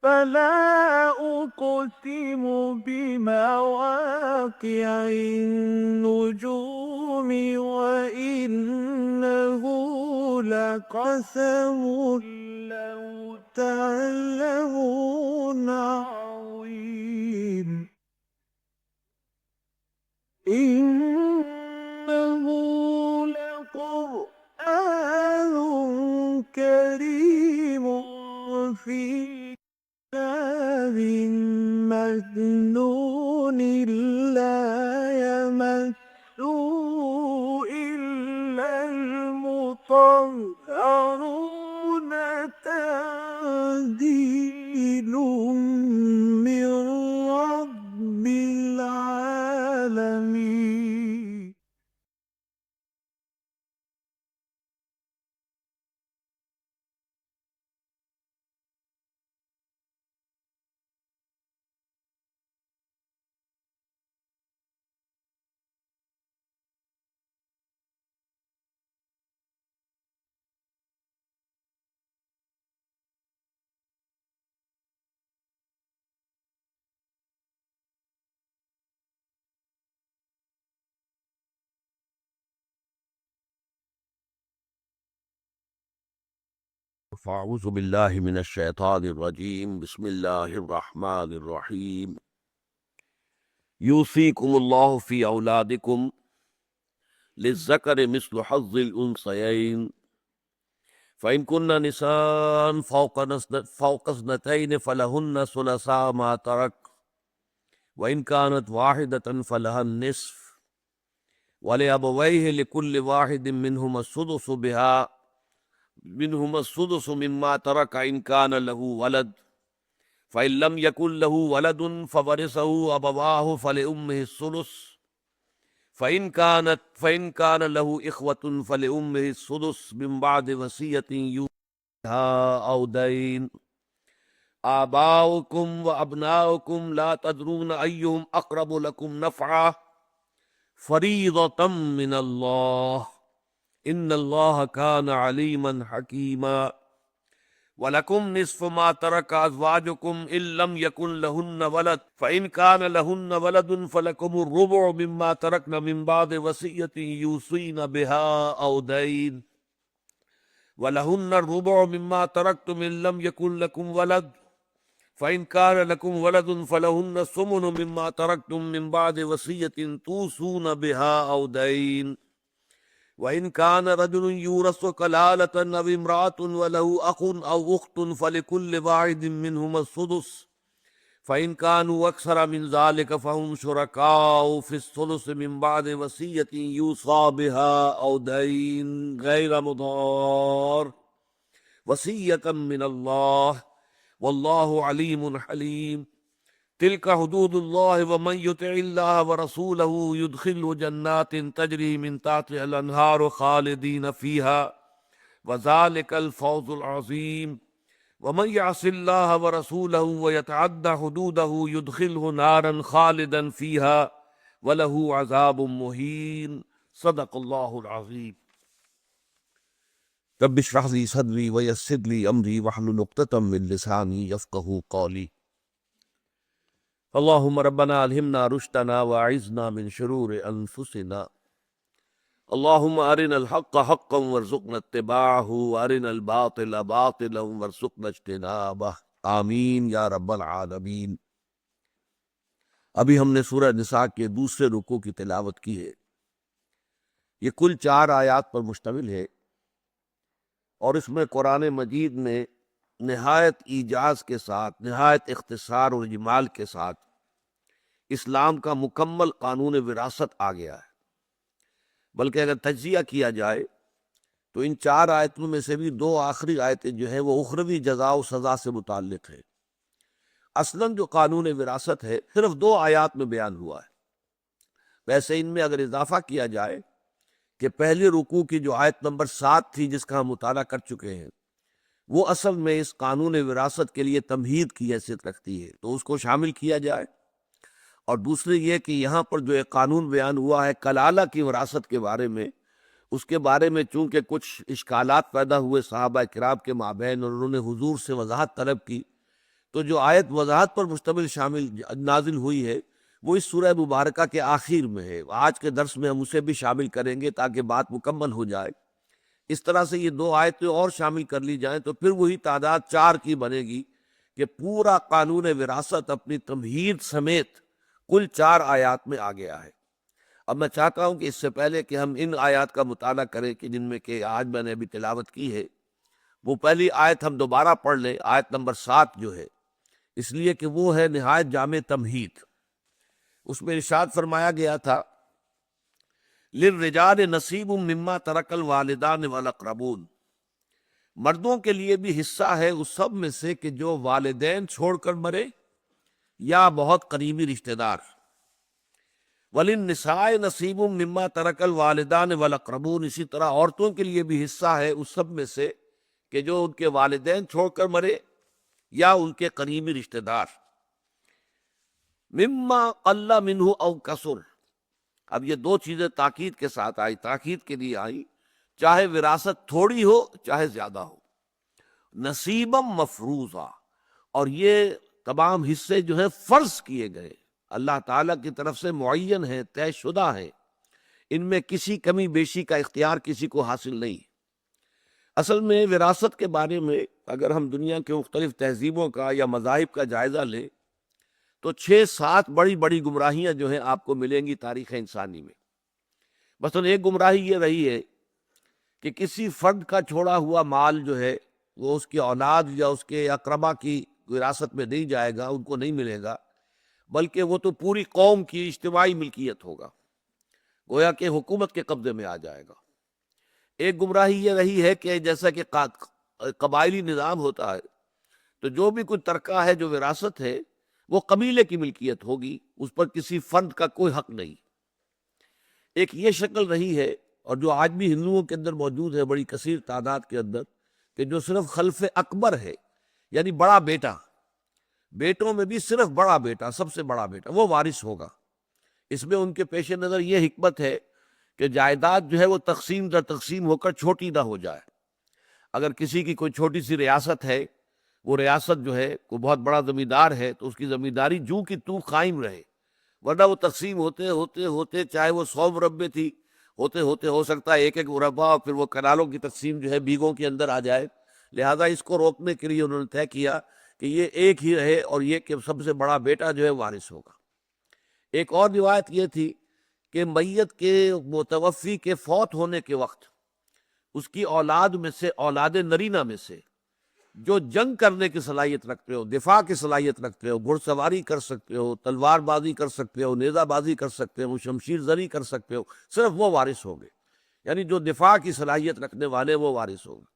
فلا أقسم بمواقع النجوم وإنه لقسم لو تعلمون عظيم إنه لقرآن كريم في كتاب مكنون لا يمسه إلا المطهرون تنزيل من رب العالمين. فاعوذ باللہ من الشیطان الرجیم بسم اللہ الرحمن الرحیم یوصیکم اللہ فی اولادکم للذکر مثل حظ الانثیین فإن كن نساء فوق اثنتین فلہن ثلثا ما ترک وإن كانت واحدة فلها النصف ولأبویہ لكل واحد منہما السدس مما ترک إن كان له ولد فإن لم يكن له ولد فورثه أبواه فلأمه الثلث فإن كان له إخوة فلأمه السدس من بعد وصية يوصي بها أو دين آباؤكم وأبناؤكم لا تدرون أيهم أقرب لكم نفعا فريضة من الله إن الله كان عليما حكيما وَلَكُمْ نِصْفُ مَا تَرَكَ أَزْوَاجُكُمْ إِن لَّمْ يَكُن لَّهُنَّ وَلَدٌ فَإِن كَانَ لَهُنَّ وَلَدٌ فَلَكُمُ الرُّبُعُ مِمَّا تَرَكْنَ مِن بَعْدِ وَصِيَّةٍ يُوصِينَ بِهَا أَوْ دَيْنٍ وَلَهُنَّ الرُّبُعُ مِمَّا تَرَكْتُمْ إِن لَّمْ يَكُن لَّكُمْ وَلَدٌ فَإِن كَانَ لَكُمْ وَلَدٌ فَلَهُنَّ الثُّمُنُ مِمَّا تَرَكْتُم مِّن بَعْدِ وَصِيَّةٍ تُوصُونَ بِهَا أَوْ دَيْنٍ وَإِن كَانَ رَجُلٌ يُورَثُ كَلَالَةً أَوْ امْرَأَةٌ وَلَهُ أَخٌ أَوْ أُخْتٌ فَلِكُلِّ واحد مِّنْهُمَا السُّدُسُ فَإِن كَانُوا أَكْثَرَ مِنْ ذَلِكَ فَهُمْ شُرَكَاءُ فِي الثُّلُثِ مِنْ بَعْدِ وَصِيَّةٍ يُوصَى بِهَا أَوْ دَيْنٍ غَيْرَ مُضَارٍّ وَصِيَّةً مِّنَ اللَّهِ وَاللَّهُ عَلِيمٌ حَلِيمٌ تلك حدود اللہ ومن یطع اللہ ورسولہ یدخلہ جنات تجری من تحتها الانہار خالدین فیہا وذلک الفوز العظیم ومن یعص اللہ ورسولہ ویتعد حدودہ یدخلہ نارا خالدا فیہا ولہ عذاب مہین صدق اللہ العظیم رب اشرح لی صدری ویسر لی امری واحلل عقدۃ من لسانی یفقہوا قولی اللہم ربنا الہمنا رشدنا واعذنا من شرور انفسنا اللہم ارنا الحق حقا وارزقنا اتباعہ وارنا الباطل باطلا وارزقنا اجتنابہ آمین یا رب العالمین۔ ابھی ہم نے سورہ نساء کے دوسرے رکوع کی تلاوت کی ہے۔ یہ کل 4 آیات پر مشتمل ہے اور اس میں قرآن مجید نے نہایت ایجاز کے ساتھ، نہایت اختصار اور اجمال کے ساتھ اسلام کا مکمل قانون وراثت آ گیا ہے۔ بلکہ اگر تجزیہ کیا جائے تو ان 4 آیتوں میں سے بھی 2 آخری آیتیں جو ہیں وہ اخروی جزا و سزا سے متعلق ہے۔ اصلاً جو قانون وراثت ہے صرف 2 آیات میں بیان ہوا ہے۔ ویسے ان میں اگر اضافہ کیا جائے کہ پہلے رکوع کی جو آیت نمبر 7 تھی جس کا ہم مطالعہ کر چکے ہیں، وہ اصل میں اس قانون وراثت کے لیے تمہید کی حیثیت رکھتی ہے، تو اس کو شامل کیا جائے۔ اور دوسری یہ کہ یہاں پر جو ایک قانون بیان ہوا ہے کلالہ کی وراثت کے بارے میں، اس کے بارے میں چونکہ کچھ اشکالات پیدا ہوئے صحابہ کرام کے مابین اور انہوں نے حضور سے وضاحت طلب کی، تو جو آیت وضاحت پر مشتمل نازل ہوئی ہے وہ اس سورہ مبارکہ کے آخر میں ہے. آج کے درس میں ہم اسے بھی شامل کریں گے تاکہ بات مکمل ہو جائے. اس طرح سے یہ 2 آیتیں اور شامل کر لی جائیں تو پھر وہی تعداد 4 کی بنے گی کہ پورا قانون وراثت اپنی تمہید سمیت کل 4 آیات میں آ گیا ہے. اب میں چاہتا ہوں کہ اس سے پہلے کہ ہم ان آیات کا مطالعہ کریں کہ جن میں کہ آج میں نے ابھی تلاوت کی ہے، وہ پہلی آیت ہم دوبارہ پڑھ لیں، آیت نمبر 7 جو ہے، اس لیے کہ وہ ہے نہایت جامع تمہید. اس میں ارشاد فرمایا گیا تھا للرجال نصیب مما ترک الوالدان والاقربون، مردوں کے لیے بھی حصہ ہے اس سب میں سے کہ جو والدین چھوڑ کر مرے یا بہت قریبی رشتہ دار. وللنساء نصیب مما ترک الوالدان والاقربون، اسی طرح عورتوں کے لیے بھی حصہ ہے اس سب میں سے کہ جو ان کے والدین چھوڑ کر مرے یا ان کے قریبی رشتہ دار. مما قل منہ او کثر، اب یہ 2 چیزیں تاکید کے ساتھ آئی، تاکید کے لیے آئی، چاہے وراثت تھوڑی ہو چاہے زیادہ ہو. نصیبم مفروضہ، اور یہ تمام حصے جو ہیں فرض کیے گئے، اللہ تعالیٰ کی طرف سے معین ہیں، طے شدہ ہیں، ان میں کسی کمی بیشی کا اختیار کسی کو حاصل نہیں. اصل میں وراثت کے بارے میں اگر ہم دنیا کے مختلف تہذیبوں کا یا مذاہب کا جائزہ لیں تو 6-7 بڑی بڑی گمراہیاں جو ہیں آپ کو ملیں گی تاریخ انسانی میں. مثلا ایک گمراہی یہ رہی ہے کہ کسی فرد کا چھوڑا ہوا مال جو ہے وہ اس کی اولاد یا اس کے اقربا کی وراثت میں نہیں جائے گا، ان کو نہیں ملے گا، بلکہ وہ تو پوری قوم کی اجتماعی ملکیت ہوگا، گویا کہ حکومت کے قبضے میں آ جائے گا. ایک گمراہی یہ رہی ہے کہ جیسا کہ قبائلی نظام ہوتا ہے تو جو بھی کوئی ترکہ ہے جو وراثت ہے وہ قبیلے کی ملکیت ہوگی، اس پر کسی فرد کا کوئی حق نہیں. ایک یہ شکل رہی ہے اور جو آج بھی ہندوؤں کے اندر موجود ہے بڑی کثیر تعداد کے اندر، کہ جو صرف خلف اکبر ہے، یعنی بڑا بیٹا، بیٹوں میں بھی صرف بڑا بیٹا، سب سے بڑا بیٹا وہ وارث ہوگا. اس میں ان کے پیش نظر یہ حکمت ہے کہ جائیداد جو ہے وہ تقسیم در تقسیم ہو کر چھوٹی نہ ہو جائے. اگر کسی کی کوئی چھوٹی سی ریاست ہے، وہ ریاست جو ہے کوئی بہت بڑا زمیندار ہے تو اس کی زمینداری جوں کی توں قائم رہے، ورنہ وہ تقسیم ہوتے ہوتے ہوتے چاہے وہ 100 مربع تھی، ہوتے ہوتے ہو سکتا ہے 1-1 مربع، اور پھر وہ کنالوں کی تقسیم جو ہے بیگھوں کے اندر آ جائے. لہذا اس کو روکنے کے لیے انہوں نے طے کیا کہ یہ ایک ہی رہے اور یہ کہ سب سے بڑا بیٹا جو ہے وارث ہوگا. ایک اور روایت یہ تھی کہ میت کے متوفی کے فوت ہونے کے وقت اس کی اولاد میں سے، اولاد نرینہ میں سے جو جنگ کرنے کی صلاحیت رکھتے ہو، دفاع کی صلاحیت رکھتے ہو، گھڑ سواری کر سکتے ہو، تلوار بازی کر سکتے ہو، نیزہ بازی کر سکتے ہو، شمشیر زنی کر سکتے ہو، صرف وہ وارث ہوں گے. یعنی جو دفاع کی صلاحیت رکھنے والے وہ وارث ہوں گے.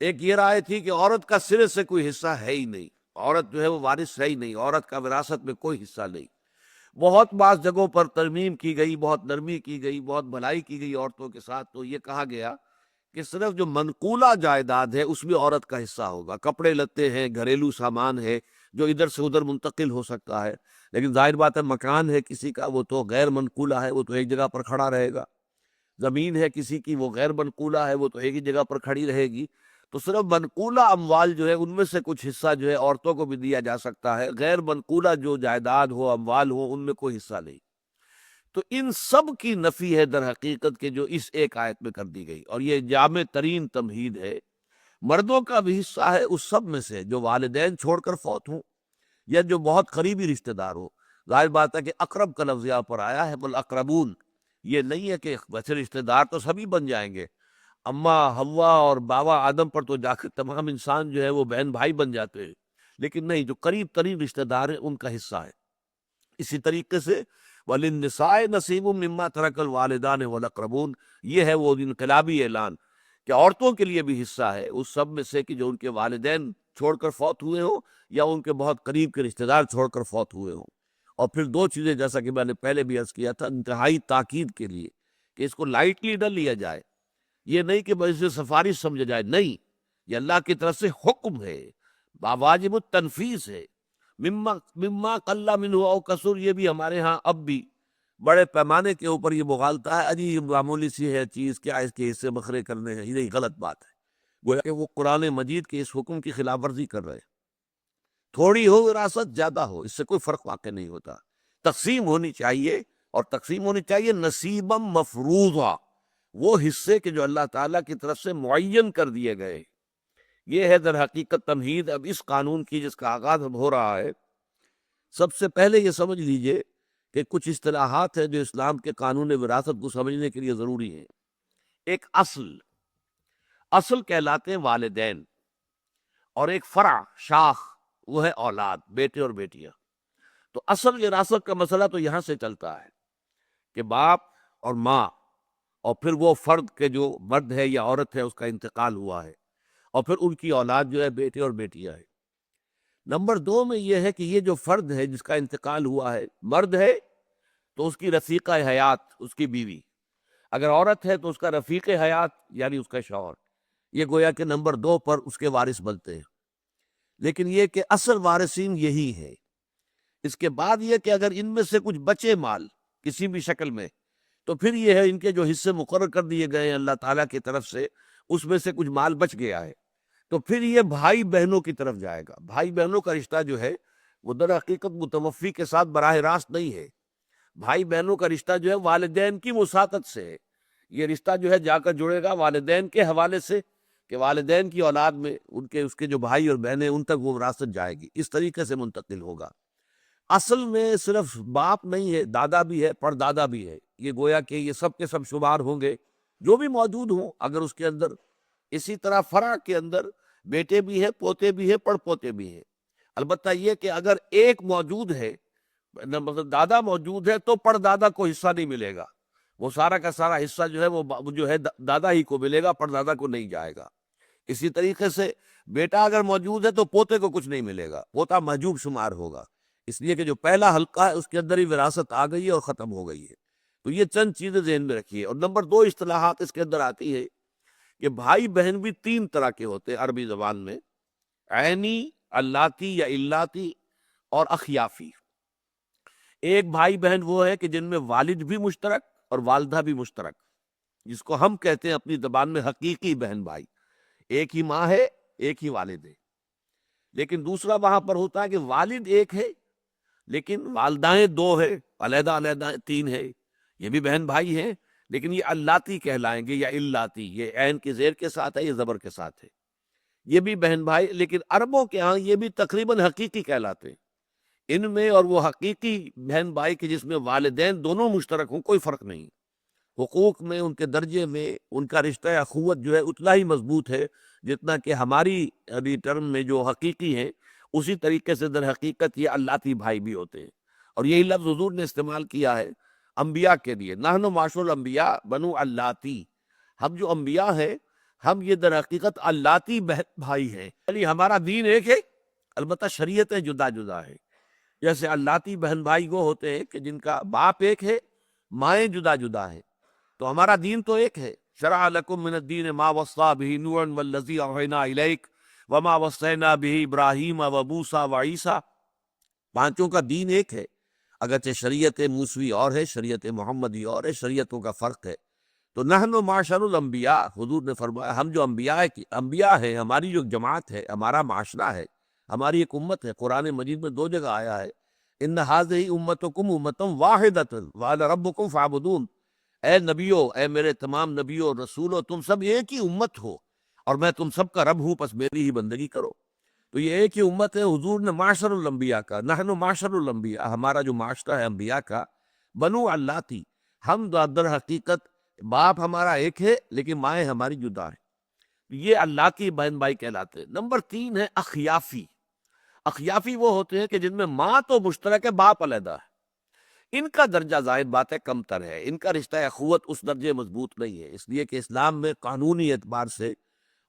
ایک یہ رائے تھی کہ عورت کا سرے سے کوئی حصہ ہے ہی نہیں، عورت جو ہے وہ وارث ہے ہی نہیں، عورت کا وراثت میں کوئی حصہ نہیں. بہت بعض جگہوں پر ترمیم کی گئی، بہت نرمی کی گئی، بہت بھلائی کی گئی عورتوں کے ساتھ. تو یہ کہا گیا کہ صرف جو منقولہ جائیداد ہے اس میں عورت کا حصہ ہوگا. کپڑے لتے ہیں، گھریلو سامان ہے جو ادھر سے ادھر منتقل ہو سکتا ہے، لیکن ظاہر بات ہے مکان ہے کسی کا وہ تو غیر منقولہ ہے، وہ تو ایک جگہ پر کھڑا رہے گا. زمین ہے کسی کی وہ غیر منقولہ ہے، وہ تو ایک ہی جگہ پر کھڑی رہے گی. تو صرف منقولہ اموال جو ہے ان میں سے کچھ حصہ جو ہے عورتوں کو بھی دیا جا سکتا ہے، غیر منقولہ جو جائیداد ہو، اموال ہو، ان میں کوئی حصہ نہیں. تو ان سب کی نفی ہے در حقیقت کہ جو اس ایک آیت میں کر دی گئی، اور یہ جامع ترین تمہید ہے. مردوں کا بھی حصہ ہے اس سب میں سے جو والدین چھوڑ کر فوت ہوں یا جو بہت قریبی رشتہ دار ہو. ظاہر بات ہے کہ اقرب کا لفظ یہاں پر آیا ہے، بل اقربون، یہ نہیں ہے کہ ویسے رشتہ دار تو سبھی بن جائیں گے. اماں حوا اور بابا آدم پر تو جا کے تمام انسان جو ہے وہ بہن بھائی بن جاتے ہیں، لیکن نہیں، جو قریب ترین رشتہ دار ہیں ان کا حصہ ہے. اسی طریقے سے وَلِلنِّسَاءِ نَصِيبٌ مِّمَّا تَرَكَ الْوَالِدَانِ وَالْأَقْرَبُونَ، یہ ہے وہ انقلابی اعلان کہ عورتوں کے لیے بھی حصہ ہے اس سب میں سے کہ جو ان کے والدین چھوڑ کر فوت ہوئے ہوں یا ان کے بہت قریب کے رشتہ دار چھوڑ کر فوت ہوئے ہوں. اور پھر 2 چیزیں جیسا کہ میں نے پہلے بھی عرض کیا تھا انتہائی تاکید کے لیے کہ اس کو لائٹلی نہ لیا جائے. یہ نہیں کہ بس اسے سفارش سمجھا جائے، نہیں، یہ اللہ کی طرف سے حکم ہے، واجب التنفیذ ہے. مما قل منہ او کثر، یہ بھی ہمارے ہاں اب بھی بڑے پیمانے کے اوپر یہ مغالطہ ہے. اجی یہ معمولی سی ہے چیز، کیا اس کے حصے بکھرے کرنے ہیں، یہ نہیں، غلط بات ہے. گویا کہ وہ قرآن مجید کے اس حکم کی خلاف ورزی کر رہے ہیں. تھوڑی ہو وراثت زیادہ ہو، اس سے کوئی فرق واقع نہیں ہوتا. تقسیم ہونی چاہیے، اور تقسیم ہونی چاہیے نصیباً مفروضا، وہ حصے کے جو اللہ تعالیٰ کی طرف سے معین کر دیے گئے. یہ ہے در حقیقت تمہید اب اس قانون کی جس کا آغاز اب ہو رہا ہے. سب سے پہلے یہ سمجھ لیجئے کہ کچھ اصطلاحات ہیں جو اسلام کے قانون وراثت کو سمجھنے کے لیے ضروری ہیں. ایک اصل کہلاتے ہیں والدین، اور ایک فرع شاخ وہ ہے اولاد، بیٹے اور بیٹیاں. تو اصل وراثت کا مسئلہ تو یہاں سے چلتا ہے کہ باپ اور ماں، اور پھر وہ فرد کے جو مرد ہے یا عورت ہے اس کا انتقال ہوا ہے، اور پھر ان کی اولاد جو ہے بیٹے اور بیٹیاں ہیں. نمبر دو میں یہ ہے کہ یہ جو فرد ہے جس کا انتقال ہوا ہے، مرد ہے تو اس کی رفیقہ حیات اس کی بیوی، اگر عورت ہے تو اس کا رفیق حیات یعنی اس کا شوہر. یہ گویا کہ نمبر دو پر اس کے وارث بنتے ہیں. لیکن یہ کہ اصل وارثین یہی ہے. اس کے بعد یہ کہ اگر ان میں سے کچھ بچے مال کسی بھی شکل میں، تو پھر یہ ہے ان کے جو حصے مقرر کر دیے گئے ہیں اللہ تعالیٰ کی طرف سے، اس میں سے کچھ مال بچ گیا ہے، تو پھر یہ بھائی بہنوں کی طرف جائے گا. بھائی بہنوں کا رشتہ جو ہے وہ در حقیقت متوفی کے ساتھ براہ راست نہیں ہے. بھائی بہنوں کا رشتہ جو ہے والدین کی وساطت سے ہے. یہ رشتہ جو ہے جا کر جڑے گا والدین کے حوالے سے، کہ والدین کی اولاد میں اس کے جو بھائی اور بہنیں ان تک وہ وراثت جائے گی، اس طریقے سے منتقل ہوگا. اصل میں صرف باپ نہیں ہے، دادا بھی ہے، پردادا بھی ہے. یہ گویا کہ یہ سب کے سب شمار ہوں گے جو بھی موجود ہوں اگر اس کے اندر. اسی طرح فرع کے اندر بیٹے بھی ہیں، پوتے بھی ہیں، پڑ پوتے بھی ہیں. البتہ یہ کہ اگر ایک موجود ہے، مطلب دادا موجود ہے، تو پڑ دادا کو حصہ نہیں ملے گا. وہ سارا کا سارا حصہ جو ہے وہ جو ہے دادا ہی کو ملے گا، پڑ دادا کو نہیں جائے گا. اسی طریقے سے بیٹا اگر موجود ہے تو پوتے کو کچھ نہیں ملے گا، پوتا محجوب شمار ہوگا. اس لیے کہ جو پہلا حلقہ ہے اس کے اندر ہی وراثت آ گئی ہے اور ختم ہو گئی ہے. تو یہ چند چیزیں ذہن میں رکھیے. اور نمبر دو اصطلاحات اس کے اندر آتی ہے کہ بھائی بہن بھی تین طرح کے ہوتے ہیں عربی زبان میں: عینی، اللاتی یا الاتی، اور اخیافی. ایک بھائی بہن وہ ہے کہ جن میں والد بھی مشترک اور والدہ بھی مشترک، جس کو ہم کہتے ہیں اپنی زبان میں حقیقی بہن بھائی. ایک ہی ماں ہے، ایک ہی والد ہے. لیکن دوسرا وہاں پر ہوتا ہے کہ والد ایک ہے لیکن والدائیں دو ہے، علیحدہ علیحدہ تین ہے. یہ بھی بہن بھائی ہیں لیکن یہ اللاتی کہلائیں گے یا الاتی. یہ عین کی زیر کے ساتھ ہے، یہ زبر کے ساتھ ہے. یہ بھی بہن بھائی، لیکن عربوں کے ہاں یہ بھی تقریباً حقیقی کہلاتے ہیں. ان میں اور وہ حقیقی بہن بھائی کے جس میں والدین دونوں مشترک ہوں کوئی فرق نہیں. حقوق میں، ان کے درجے میں، ان کا رشتہ اخوت جو ہے اتنا ہی مضبوط ہے جتنا کہ ہماری ابھی ٹرم میں جو حقیقی ہیں. اسی طریقے سے در حقیقت یہ اللاتی بھائی بھی ہوتے ہیں. اور یہی لفظ حضور نے استعمال کیا ہے انبیاء کے لیے: نحن معاشر الانبیاء بنو اللاتی. ہم جو انبیاء ہیں ہم یہ در حقیقت اللاتی بھائی ہیں. یعنی ہمارا دین ایک ہے، البتہ شریعتیں جدا جدا ہیں. جیسے اللاتی بہن بھائی وہ ہوتے ہیں کہ جن کا باپ ایک ہے، مائیں جدا جدا ہیں. تو ہمارا دین تو ایک ہے: شرع لکم من الدین ما وصی بہ نوحا والذی اوحینا الیک وما وصینا بہ ابراہیم وموسیٰ وعیسیٰ. پانچوں کا دین ایک ہے، اگرچہ شریعت موسوی اور ہے، شریعت محمدی اور ہے، شریعتوں کا فرق ہے. تو نحن معاشر الانبیاء، حضور نے فرمایا ہم جو انبیاء ہیں، ہماری جو جماعت ہے، ہمارا معاشرہ ہے، ہماری ایک امت ہے. قرآن مجید میں دو جگہ آیا ہے: ان ھذہ امتکم امۃ واحدۃ وانا ربکم فاعبدون. اے نبیو، اے میرے تمام نبیو رسولو، تم سب ایک ہی امت ہو اور میں تم سب کا رب ہوں، پس میری ہی بندگی کرو. تو یہ ایک ہی امت ہے. حضور نے معاشر الانبیاء کا، نحن معاشر الانبیاء، ہمارا جو معاشرہ ہے انبیاء کا، بنو اللاتی، ہم در حقیقت باپ ہمارا ایک ہے لیکن مائیں ہماری جدا ہیں. یہ اللاتی بہن بھائی کہلاتے ہیں. نمبر تین ہے اخیافی. اخیافی وہ ہوتے ہیں کہ جن میں ماں تو مشترک ہے، باپ علیحدہ ہے. ان کا درجہ ظاہر بات ہے کم تر ہے، ان کا رشتہ اخوت اس درجے مضبوط نہیں ہے. اس لیے کہ اسلام میں قانونی اعتبار سے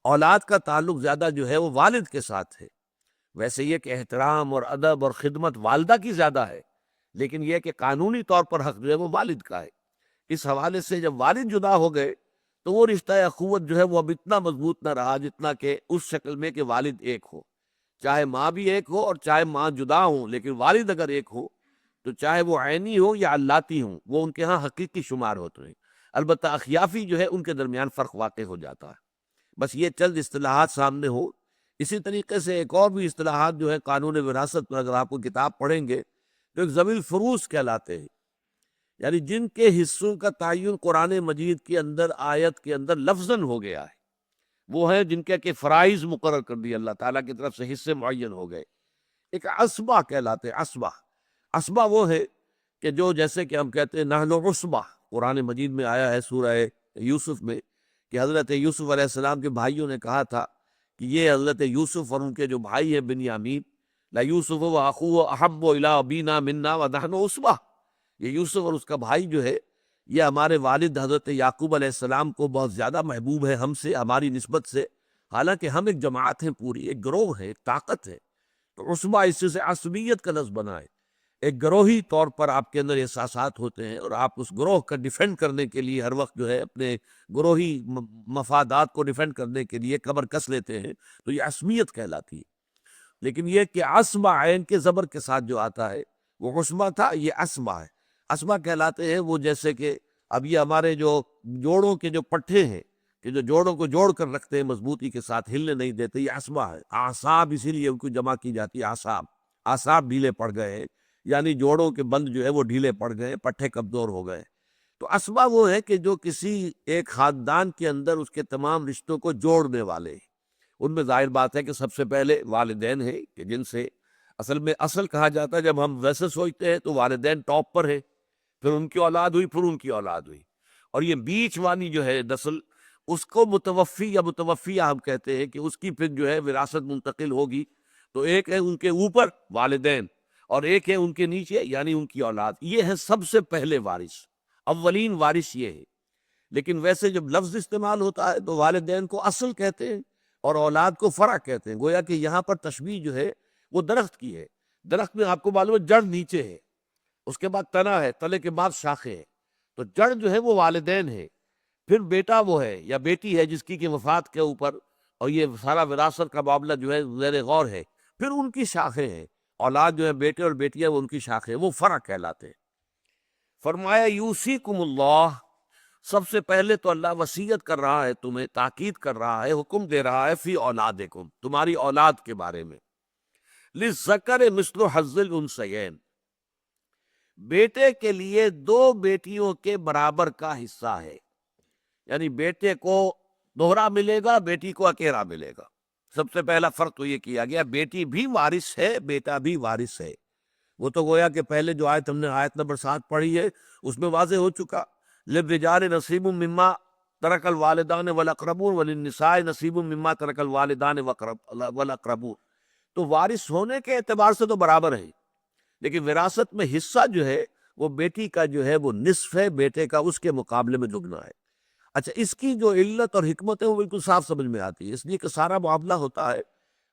اولاد کا تعلق زیادہ جو ہے وہ والد کے ساتھ ہے. ویسے یہ کہ احترام اور ادب اور خدمت والدہ کی زیادہ ہے، لیکن یہ کہ قانونی طور پر حق جو ہے وہ والد کا ہے. اس حوالے سے جب والد جدا ہو گئے تو وہ رشتہ اخوت جو ہے وہ اب اتنا مضبوط نہ رہا جتنا کہ اس شکل میں کہ والد ایک ہو. چاہے ماں بھی ایک ہو اور چاہے ماں جدا ہوں، لیکن والد اگر ایک ہو تو چاہے وہ عینی ہو یا اللاتی ہوں وہ ان کے ہاں حقیقی شمار ہوتے ہیں. البتہ اخیافی جو ہے ان کے درمیان فرق واقع ہو جاتا ہے. بس یہ چند اصطلاحات سامنے ہو اسی طریقے سے ایک اور بھی اصطلاحات جو ہے قانون وراثت میں اگر آپ کو کتاب پڑھیں گے تو ایک ذوی الفروض کہلاتے ہیں، یعنی جن کے حصوں کا تعین قرآن مجید کے اندر آیت کے اندر لفظاً ہو گیا ہے، وہ ہیں جن کے کہ فرائض مقرر کر دی اللہ تعالیٰ کی طرف سے، حصے معین ہو گئے۔ ایک عصبہ کہلاتے ہیں، عصبہ۔ عصبہ وہ ہے کہ جو جیسے کہ ہم کہتے ہیں نحن عصبہ، قرآن مجید میں آیا ہے سورہ یوسف میں کہ حضرت یوسف علیہ السلام کے بھائیوں نے کہا تھا کہ یہ حضرت یوسف اور ان کے جو بھائی ہیں بنیامین، لا یوسف و اخوہ احب الی ابینا منا ونحن عصبہ، یہ یوسف اور اس کا بھائی جو ہے یہ ہمارے والد حضرت یعقوب علیہ السلام کو بہت زیادہ محبوب ہے ہم سے، ہماری نسبت سے، حالانکہ ہم ایک جماعت ہیں، پوری ایک گروہ ہے، ایک طاقت ہے۔ تو عصبہ اس سے عصبیت کا لفظ بنا ہے، ایک گروہی طور پر آپ کے اندر احساسات ہوتے ہیں اور آپ اس گروہ کا ڈیفینڈ کرنے کے لیے ہر وقت جو ہے اپنے گروہی مفادات کو ڈیفینڈ کرنے کے لیے کمر کس لیتے ہیں، تو یہ عصبیت کہلاتی ہے۔ لیکن یہ کہ عصبہ عین کے زبر کے ساتھ جو آتا ہے وہ عصبہ تھا، یہ عصبہ ہے۔ عصبہ کہلاتے ہیں وہ جیسے کہ اب یہ ہمارے جو جوڑوں کے جو پٹھے ہیں کہ جو جوڑوں کو جوڑ کر رکھتے ہیں مضبوطی کے ساتھ، ہلنے نہیں دیتے، یہ عصبہ ہے۔ اعصاب اسی لیے ان کو جمع کی جاتی ہے، اعصاب، اعصاب ڈھیلے پڑ گئے ہیں، یعنی جوڑوں کے بند جو ہے وہ ڈھیلے پڑ گئے، پٹھے کمزور ہو گئے۔ تو عصبہ وہ ہے کہ جو کسی ایک خاندان کے اندر اس کے تمام رشتوں کو جوڑنے والے ہیں۔ ان میں ظاہر بات ہے کہ سب سے پہلے والدین ہیں کہ جن سے اصل میں اصل کہا جاتا ہے، جب ہم ویسے سوچتے ہیں تو والدین ٹاپ پر ہے، پھر ان کی اولاد ہوئی، پھر ان کی اولاد ہوئی، اور یہ بیچ والی جو ہے نسل اس کو متوفی یا متوفیہ ہم کہتے ہیں کہ اس کی پھر جو ہے وراثت منتقل ہوگی۔ تو ایک ہے ان کے اوپر والدین اور ایک ہے ان کے نیچے یعنی ان کی اولاد، یہ ہے سب سے پہلے وارث، اولین وارث یہ ہے۔ لیکن ویسے جب لفظ استعمال ہوتا ہے تو والدین کو اصل کہتے ہیں اور اولاد کو فرع کہتے ہیں، گویا کہ یہاں پر تشبیہ جو ہے وہ درخت کی ہے۔ درخت میں آپ کو معلوم ہے جڑ نیچے ہے، اس کے بعد تنا ہے، تنے کے بعد شاخیں ہیں، تو جڑ جو ہے وہ والدین ہے، پھر بیٹا وہ ہے یا بیٹی ہے جس کی کہ وفات کے اوپر اور یہ سارا وراثت کا معاملہ جو ہے زیر غور ہے، پھر ان کی شاخیں ہیں، اولاد جو ہے بیٹے اور بیٹیاں وہ ان کی شاخیں، وہ فرع کہلاتے ہیں۔ فرمایا یوصیکم اللہ، سب سے پہلے تو اللہ وصیت کر رہا ہے تمہیں، تاکید کر رہا ہے، حکم دے رہا ہے فی اولادکم، تمہاری اولاد کے بارے میں، للذکر مثل حظ الانثیین، بیٹے کے لیے دو بیٹیوں کے برابر کا حصہ ہے، یعنی بیٹے کو دوہرا ملے گا، بیٹی کو اکیلا ملے گا۔ سب سے پہلا فرق تو یہ کیا گیا بیٹی بھی وارث ہے، بیٹا بھی وارث ہے۔ وہ تو گویا کہ پہلے جو آیت ہم نے آیت نمبر 7 پڑھی ہے اس میں واضح ہو چکا، للرجال نصیب مما ترک الوالدان والاقربون وللنساء نصیب مما ترک الوالدان والاقربون، تو وارث ہونے کے اعتبار سے تو برابر ہے، لیکن وراثت میں حصہ جو ہے وہ بیٹی کا جو ہے وہ نصف ہے، بیٹے کا اس کے مقابلے میں دگنا ہے۔ اچھا، اس کی جو علت اور حکمت ہے وہ بالکل صاف سمجھ میں آتی ہے، اس لیے کہ سارا معاملہ ہوتا ہے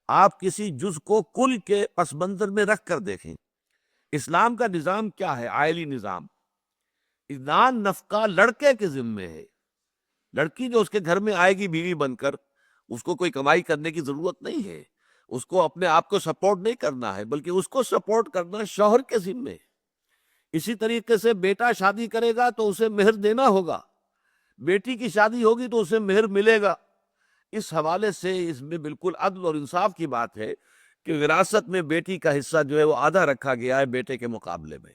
آپ کسی جز کو کل کے پس منظر میں رکھ کر دیکھیں۔ اسلام کا نظام کیا ہے؟ عائلی نظام، نان نفقہ لڑکے کے ذمے ہے، لڑکی جو اس کے گھر میں آئے گی بیوی بن کر، اس کو کوئی کمائی کرنے کی ضرورت نہیں ہے، اس کو اپنے آپ کو سپورٹ نہیں کرنا ہے، بلکہ اس کو سپورٹ کرنا شوہر کے ذمے ہے۔ اسی طریقے سے بیٹا شادی کرے گا تو اسے مہر دینا ہوگا، بیٹی کی شادی ہوگی تو اسے مہر ملے گا۔ اس حوالے سے اس میں بالکل عدل اور انصاف کی بات ہے کہ وراثت میں بیٹی کا حصہ جو ہے وہ آدھا رکھا گیا ہے بیٹے کے مقابلے میں۔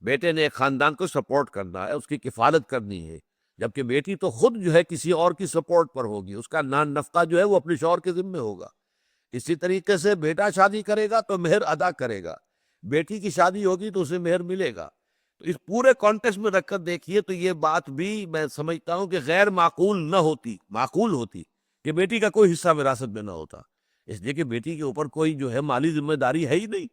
بیٹے نے ایک خاندان کو سپورٹ کرنا ہے، اس کی کفالت کرنی ہے، جبکہ بیٹی تو خود جو ہے کسی اور کی سپورٹ پر ہوگی، اس کا نان نفقہ جو ہے وہ اپنے شوہر کے ذمے ہوگا۔ اسی طریقے سے بیٹا شادی کرے گا تو مہر ادا کرے گا، بیٹی کی شادی ہوگی تو اسے مہر ملے گا۔ تو اس پورے کانٹیکسٹ میں رکھ کر دیکھیے تو یہ بات بھی میں سمجھتا ہوں کہ غیر معقول نہ ہوتی، معقول ہوتی کہ بیٹی کا کوئی حصہ وراثت میں نہ ہوتا، اس لیے کہ بیٹی کے اوپر کوئی جو ہے مالی ذمہ داری ہے ہی نہیں۔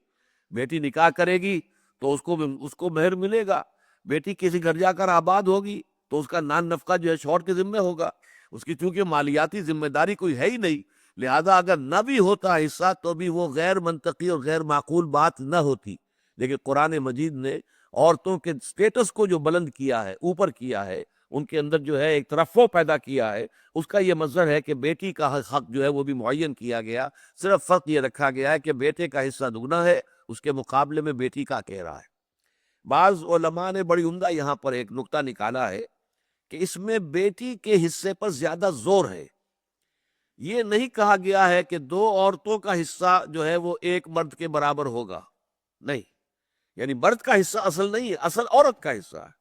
بیٹی نکاح کرے گی تو اس کو مہر ملے گا، بیٹی کسی گھر جا کر آباد ہوگی تو اس کا نان نفقہ جو ہے شوہر کے ذمہ ہوگا، اس کی چونکہ مالیاتی ذمہ داری کوئی ہے ہی نہیں، لہذا اگر نہ بھی ہوتا حصہ تو بھی وہ غیر منطقی اور غیر معقول بات نہ ہوتی۔ لیکن قرآن مجید نے عورتوں کے سٹیٹس کو جو بلند کیا ہے، اوپر کیا ہے، ان کے اندر جو ہے ایک ترفع پیدا کیا ہے، اس کا یہ مظہر ہے کہ بیٹی کا حق جو ہے وہ بھی معین کیا گیا، صرف فرق یہ رکھا گیا ہے کہ بیٹے کا حصہ دگنا ہے، اس کے مقابلے میں بیٹی کا اکیلا ہے۔ بعض علماء نے بڑی عمدہ یہاں پر ایک نقطہ نکالا ہے کہ اس میں بیٹی کے حصے پر زیادہ زور ہے، یہ نہیں کہا گیا ہے کہ دو عورتوں کا حصہ جو ہے وہ ایک مرد کے برابر ہوگا، نہیں، یعنی مرد کا حصہ اصل نہیں ہے، اصل عورت کا حصہ ہے۔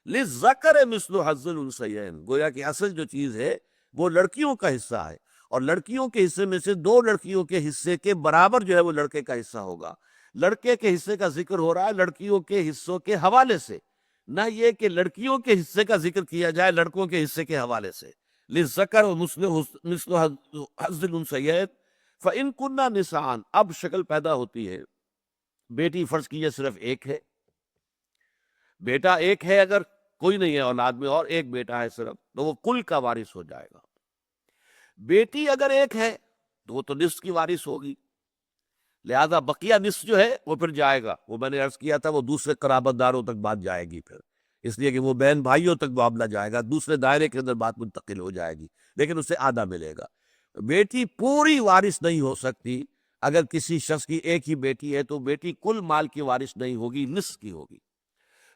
لِلذَّكَرِ مِثْلُ حَظِّ الْأُنثَيَيْنِ، گویا کہ اصل جو چیز ہے وہ لڑکیوں کا حصہ ہے، اور لڑکیوں کے حصے میں سے دو لڑکیوں کے حصے کے برابر جو ہے وہ لڑکے کا حصہ ہوگا۔ لڑکے کے حصے کا ذکر ہو رہا ہے لڑکیوں کے حصوں کے حوالے سے، نہ یہ کہ لڑکیوں کے حصے کا ذکر کیا جائے لڑکوں کے حصے کے حوالے سے۔ لِلذَّكَرِ مِثْلُ حَظِّ الْأُنثَيَيْنِ فَإِن كُنَّ نِسَاءً، اب شکل پیدا ہوتی ہے، بیٹی فرض کیجئے صرف ایک ہے، بیٹا ایک ہے، اگر کوئی نہیں ہے اولاد میں اور ایک بیٹا ہے صرف، تو وہ کل کا وارث ہو جائے گا۔ بیٹی اگر ایک ہے تو وہ تو نصف کی وارث ہوگی، لہذا بقیہ نصف جو ہے وہ پھر جائے گا، وہ میں نے عرض کیا تھا وہ دوسرے قرابت داروں تک بات جائے گی پھر، اس لیے کہ وہ بہن بھائیوں تک معاملہ جائے گا، دوسرے دائرے کے اندر بات منتقل ہو جائے گی، لیکن اسے آدھا ملے گا۔ بیٹی پوری وارث نہیں ہو سکتی، اگر کسی شخص کی ایک ہی بیٹی ہے تو بیٹی کل مال کی وارث نہیں ہوگی، نصف کی ہوگی۔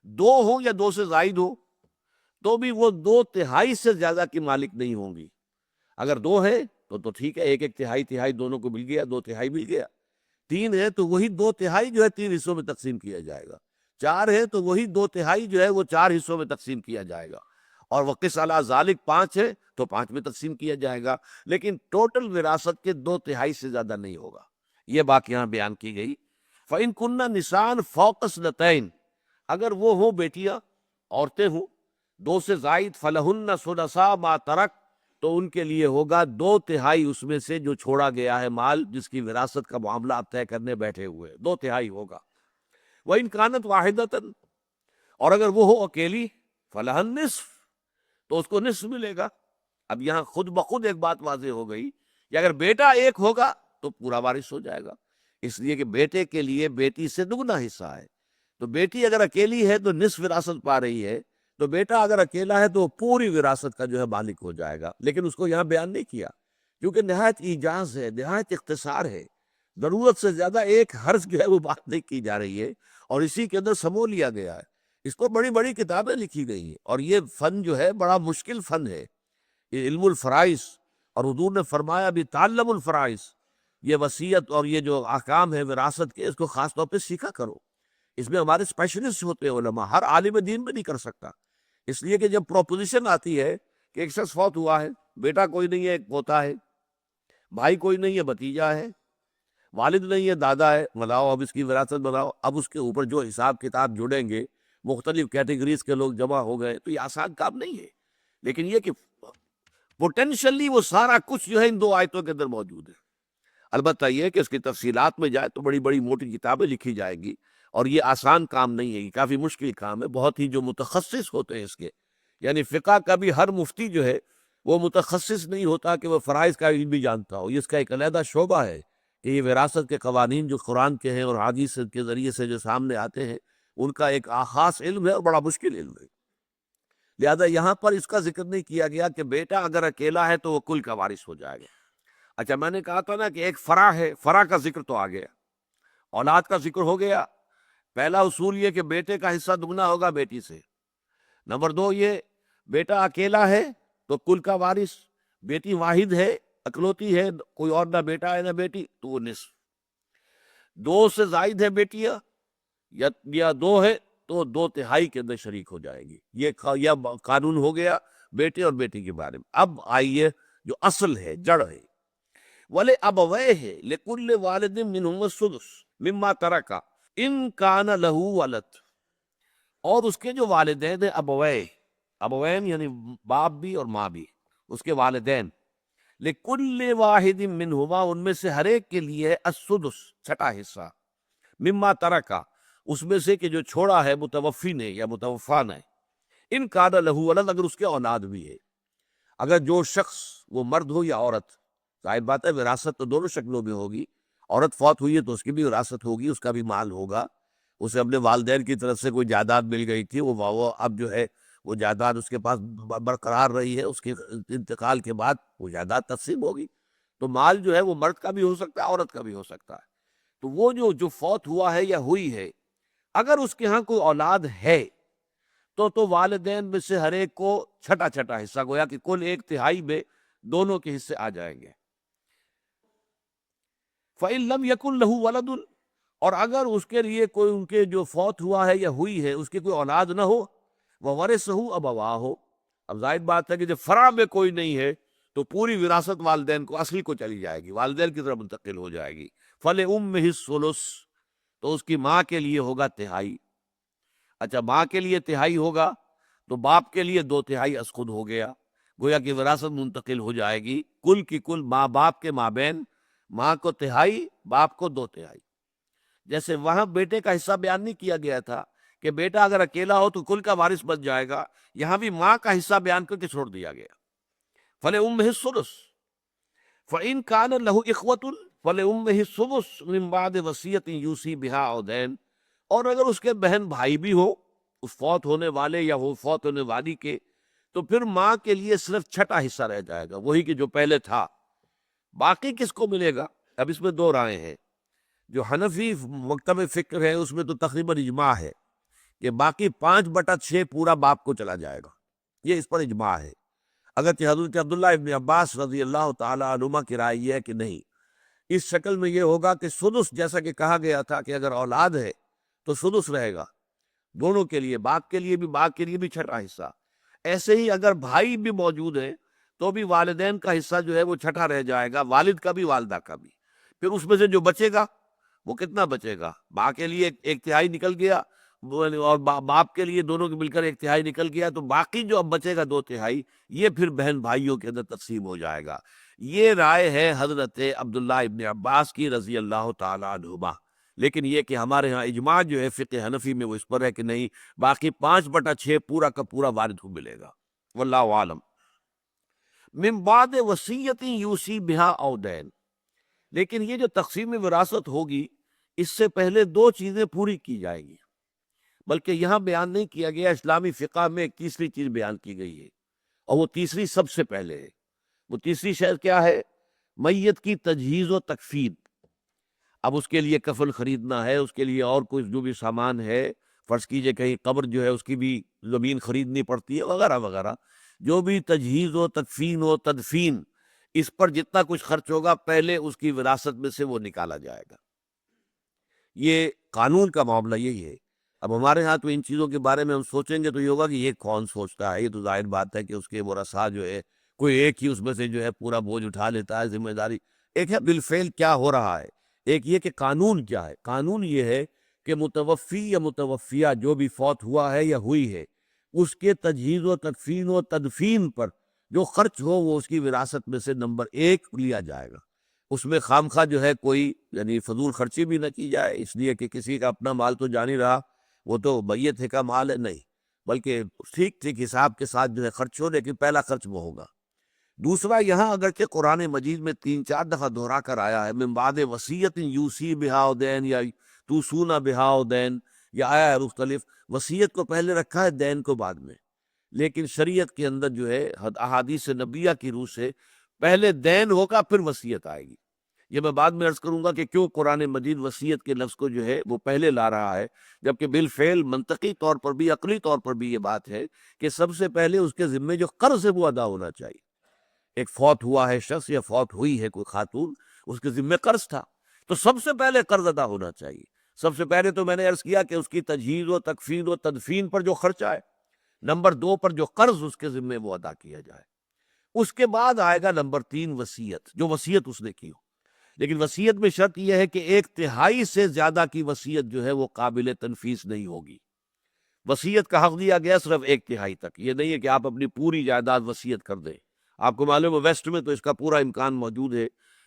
دو ہوں یا دو سے زائد ہو تو بھی وہ دو تہائی سے زیادہ کی مالک نہیں ہوں گی۔ اگر دو ہے تو ٹھیک ہے، ایک ایک تہائی تہائی دونوں کو مل گیا، دو تہائی مل گیا۔ تین ہے تو وہی دو تہائی جو ہے تین حصوں میں تقسیم کیا جائے گا۔ چار ہے تو وہی دو تہائی جو ہے وہ چار حصوں میں تقسیم کیا جائے گا، اور وقس علی ذالک پانچ ہے تو پانچ میں تقسیم کیا جائے گا، لیکن ٹوٹل وراثت کے دو تہائی سے زیادہ نہیں ہوگا۔ یہ بات یہاں بیان کی گئی۔ فَإِن كُنَّ نِسَاءً فَوْقَ اثْنَتَيْنِ، اگر وہ ہوں بیٹیاں، عورتیں ہوں دو سے زائد، فَلَهُنَّ ثُلُثَا مَا تَرَكَ، تو ان کے لیے ہوگا دو تہائی اس میں سے جو چھوڑا گیا ہے مال، جس کی وراثت کا معاملہ آپ طے کرنے بیٹھے ہوئے، دو تہائی ہوگا۔ وَإِن كَانَتْ وَاحِدَةً، اور اگر وہ ہو اکیلی، فَلَهَا النِّصْفُ، تو اس کو نصف ملے گا۔ اب یہاں خود بخود ایک بات واضح ہو گئی کہ اگر بیٹا ایک ہوگا تو پورا وارث ہو جائے گا، اس لیے کہ بیٹے کے لیے بیٹی سے دگنا حصہ ہے، تو بیٹی اگر اکیلی ہے تو نصف وراثت پا رہی ہے، تو بیٹا اگر اکیلا ہے تو وہ پوری وراثت کا جو ہے مالک ہو جائے گا، لیکن اس کو یہاں بیان نہیں کیا کیونکہ نہایت ایجاز ہے، نہایت اختصار ہے، ضرورت سے زیادہ ایک حرف جو ہے وہ بات نہیں کی جا رہی ہے، اور اسی کے اندر سمو لیا گیا ہے۔ اس کو بڑی بڑی کتابیں لکھی گئی ہیں، اور یہ فن جو ہے بڑا مشکل فن ہے، یہ علم الفرائض، اور حضور نے فرمایا بھی تعلم الفرائض، یہ وصیت اور یہ جو احکام ہے وراثت کے، اس کو خاص طور پہ سیکھا کرو۔ اس میں ہمارے اسپیشلسٹ ہوتے ہیں علماء، ہر عالم دین میں نہیں کر سکتا، اس لیے کہ جب پروپوزیشن آتی ہے کہ ایک شخص فوت ہوا ہے، بیٹا کوئی نہیں ہے ایک پوتا ہے، بھائی کوئی نہیں ہے بھتیجا ہے، والد نہیں ہے دادا ہے، بناؤ اب اس کی وراثت بناؤ، اب اس کے اوپر جو حساب کتاب جڑیں گے، مختلف کیٹیگریز کے لوگ جمع ہو گئے، تو یہ آسان کام نہیں ہے، لیکن یہ کہ پوٹینشلی وہ سارا کچھ جو ہے ان دو آیتوں کے اندر موجود ہے۔ البتہ یہ کہ اس کی تفصیلات میں جائے تو بڑی بڑی موٹی کتابیں لکھی جائیں گی، اور یہ آسان کام نہیں ہے، یہ کافی مشکل کام ہے، بہت ہی جو متخصص ہوتے ہیں اس کے، یعنی فقہ کا بھی ہر مفتی جو ہے وہ متخصص نہیں ہوتا کہ وہ فرائض کا علم بھی جانتا ہو، یہ اس کا ایک علیحدہ شعبہ ہے کہ یہ وراثت کے قوانین جو قرآن کے ہیں اور حدیث کے ذریعے سے جو سامنے آتے ہیں، ان کا ایک خاص علم ہے اور بڑا مشکل علم ہے، لہذا یہاں پر اس کا ذکر نہیں کیا گیا کہ بیٹا اگر اکیلا ہے تو وہ کل کا وارث ہو جائے گا۔ اچھا، میں نے کہا تھا نا کہ ایک فرع ہے، فرع کا ذکر تو آ گیا، اولاد کا ذکر ہو گیا۔ پہلا اصول یہ کہ بیٹے کا حصہ دگنا ہوگا بیٹی سے۔ نمبر دو یہ، بیٹا اکیلا ہے تو کل کا وارث، بیٹی واحد ہے، اکلوتی ہے، کوئی اور نہ بیٹا ہے نہ بیٹی، تو وہ نصف۔ دو سے زائد ہے بیٹیاں یا دو ہے تو دو تہائی کے اندر شریک ہو جائے گی۔ یہ قانون ہو گیا بیٹے اور بیٹی کے بارے میں۔ اب آئیے جو اصل ہے، جڑ ہے، وَلِأَبَوَيْهِ لِكُلِّ وَالِدٍ مِّنْهُمَا السُّدُسُ مِمَّا تَرَكَ إِن كَانَ لَهُ وَلَدٌ، اور اس کے جو والدین ہیں ابوین یعنی باپ بھی اور ماں بھی، اس کے والدین، لِكُلِّ وَاحِدٍ مِّنْهُمَا، ان میں سے ہر ایک کے لیے السدس، چھٹا حصہ، مما ترکا، اس میں سے کہ جو چھوڑا ہے متوفی نے یا متوفا نے، ان کان لہو ولد، اگر اس کے اولاد بھی ہے، اگر جو شخص وہ مرد ہو یا عورت، ظاہر بات ہے وراثت تو دونوں شکلوں میں ہوگی، عورت فوت ہوئی ہے تو اس کی بھی وراثت ہوگی، اس کا بھی مال ہوگا، اسے اپنے والدین کی طرف سے کوئی جائیداد مل گئی تھی، وہ اب جو ہے وہ جائیداد اس کے پاس برقرار رہی ہے، اس کے انتقال کے بعد وہ جائیداد تقسیم ہوگی، تو مال جو ہے وہ مرد کا بھی ہو سکتا ہے، عورت کا بھی ہو سکتا ہے۔ تو وہ جو فوت ہوا ہے یا ہوئی ہے، اگر اس کے ہاں کوئی اولاد ہے تو والدین میں سے ہر ایک کو چھٹا چھٹا حصہ، گویا کہ کل ایک تہائی میں دونوں کے حصے آ جائیں گے۔ فَإِن لَمْ يَكُنْ لَهُ وَلَدٌ، اور اگر اس کے لیے کوئی ان کے جو فوت ہوا ہے یا ہوئی ہے اس کی کوئی اولاد نہ ہو، وَوَرِثَهُ أَبَوَاهُ، اب ظاہر بات ہے کہ جب فرع میں کوئی نہیں ہے تو پوری وراثت والدین کو، اصلی کو چلی جائے گی، والدین کی طرف منتقل ہو جائے گی۔ فَلِأُمِّهِ الثُّلُث، تو اس کی ماں کے لیے ہوگا تہائی۔ اچھا، ماں کے لیے تہائی ہوگا تو باپ کے لیے دو تہائی از خود ہو گیا، گویا کہ وراثت منتقل ہو جائے گی کل کی کل ماں باپ کے مابین، ماں کو تہائی، باپ کو دو تہائی۔ جیسے وہاں بیٹے کا حصہ بیان نہیں کیا گیا تھا کہ بیٹا اگر اکیلا ہو تو کل کا وارث بن جائے گا، یہاں بھی ماں کا حصہ بیان کر کے چھوڑ دیا گیا۔ فَلِأُمِّهِ الثُّلُث فَإِن كَانَ لَهُ إِخْوَةٌ فَلِأُمِّهِ السُّدُسُ مِن بَعْدِ وَصِيَّةٍ يُوصِي بِهَا أَوْ دَيْنٍ، اور اگر اس کے بہن بھائی بھی ہو اس فوت ہونے والے یا وہ فوت ہونے والی کے، تو پھر ماں کے لیے صرف چھٹا حصہ رہ جائے گا، وہی کہ جو پہلے تھا۔ باقی کس کو ملے گا؟ اب اس میں دو رائے ہیں۔ جو حنفی مکتب فکر ہے اس میں تو تقریباً اجماع ہے کہ باقی 5/6 پورا باپ کو چلا جائے گا، یہ اس پر اجماع ہے۔ اگرچہ حضرت عبداللہ ابن عباس رضی اللہ تعالی عنہما کی رائے یہ ہے کہ نہیں، اس شکل میں یہ ہوگا کہ سدس، جیسا کہ کہا گیا تھا کہ اگر اولاد ہے تو سدس رہے گا دونوں کے لیے، باپ کے لیے بھی، باپ کے لیے بھی چھٹا حصہ۔ ایسے ہی اگر بھائی بھی موجود ہیں تو بھی والدین کا حصہ جو ہے وہ چھٹا رہ جائے گا، والد کا بھی والدہ کا بھی۔ پھر اس میں سے جو بچے گا وہ کتنا بچے گا؟ ماں کے لیے ایک تہائی نکل گیا اور باپ کے لیے دونوں کے مل کر ایک تہائی نکل گیا، تو باقی جو اب بچے گا دو تہائی، یہ پھر بہن بھائیوں کے اندر تقسیم ہو جائے گا۔ یہ رائے ہے حضرت عبداللہ ابن عباس کی رضی اللہ تعالی عنہما۔ لیکن یہ کہ ہمارے ہاں اجماع جو ہے فقہ حنفی میں وہ اس پر ہے کہ نہیں، باقی 5/6 پورا کا پورا وارث کو ملے گا۔ واللہ عالم۔ من بعد وصیت یوصی بہا او دین، لیکن یہ جو تقسیم وراثت ہوگی اس سے پہلے دو چیزیں پوری کی جائیں گی، بلکہ یہاں بیان نہیں کیا گیا، اسلامی فقہ میں ایک تیسری چیز بیان کی گئی ہے، اور وہ تیسری سب سے پہلے ہے۔ وہ تیسری شے کیا ہے؟ میت کی تجہیز و تکفین۔ اب اس کے لیے کفن خریدنا ہے، اس کے لیے اور کچھ جو بھی سامان ہے، فرض کیجئے کہیں قبر جو ہے اس کی بھی زمین خریدنی پڑتی ہے وغیرہ وغیرہ، جو بھی تجہیز و تکفین و تدفین، اس پر جتنا کچھ خرچ ہوگا پہلے اس کی وراثت میں سے وہ نکالا جائے گا۔ یہ قانون کا معاملہ یہی ہے۔ اب ہمارے ہاں تو ان چیزوں کے بارے میں ہم سوچیں گے تو یہ ہوگا کہ یہ کون سوچتا ہے، یہ تو ظاہر بات ہے کہ اس کے ورثاء جو ہے کوئی ایک ہی اس میں سے جو ہے پورا بوجھ اٹھا لیتا ہے، ذمہ داری۔ ایک ہے بالفعل کیا ہو رہا ہے، ایک یہ کہ قانون کیا ہے۔ قانون یہ ہے کہ متوفی یا متوفیہ جو بھی فوت ہوا ہے یا ہوئی ہے، اس کے تجہیز و تکفین و تدفین پر جو خرچ ہو وہ اس کی وراثت میں سے نمبر 1 لیا جائے گا۔ اس میں خام خواہ جو ہے کوئی یعنی فضول خرچی بھی نہ کی جائے، اس لیے کہ کسی کا اپنا مال تو جان ہی رہا، وہ تو میت کا مال ہے، نہیں، بلکہ ٹھیک ٹھیک حساب کے ساتھ جو ہے خرچ ہو، لیکن پہلا خرچ وہ ہوگا۔ دوسرا، یہاں اگرچہ قرآن مجید میں 3-4 دفعہ دہرا کر آیا ہے من بعد وصیت یوصی بہا او دین یا توصون بہا او دین، یا آیا ہے مختلف، وصیت کو پہلے رکھا ہے، دین کو بعد میں، لیکن شریعت کے اندر جو ہے احادیث نبیہ کی روح سے پہلے دین ہوگا پھر وصیت آئے گی۔ یہ میں بعد میں عرض کروں گا کہ کیوں قرآن مجید وصیت کے لفظ کو جو ہے وہ پہلے لا رہا ہے، جبکہ بالفعل منطقی طور پر بھی، عقلی طور پر بھی یہ بات ہے کہ سب سے پہلے اس کے ذمے جو قرض ہے وہ ادا ہونا چاہیے۔ ایک فوت ہوا ہے شخص یا فوت ہوئی ہے کوئی خاتون، اس کے ذمے قرض تھا، تو سب سے پہلے قرض ادا ہونا چاہیے۔ سب سے پہلے تو میں نے عرض کیا کہ اس کی تجہیز و تکفین و تدفین پر جو خرچہ ہے، نمبر 2 پر جو قرض اس کے ذمے وہ ادا کیا جائے، اس کے بعد آئے گا نمبر 3 وصیت، جو وصیت اس نے کی ہو۔ لیکن وصیت میں شرط یہ ہے کہ 1/3 سے زیادہ کی وصیت جو ہے وہ قابل تنفیذ نہیں ہوگی۔ وصیت کا حق دیا گیا صرف 1/3 تک، یہ نہیں ہے کہ آپ اپنی پوری جائیداد وصیت کر دیں۔ آپ کو معلوم ہے ویسٹ میں تو اس کا پورا امکان موجود ہے،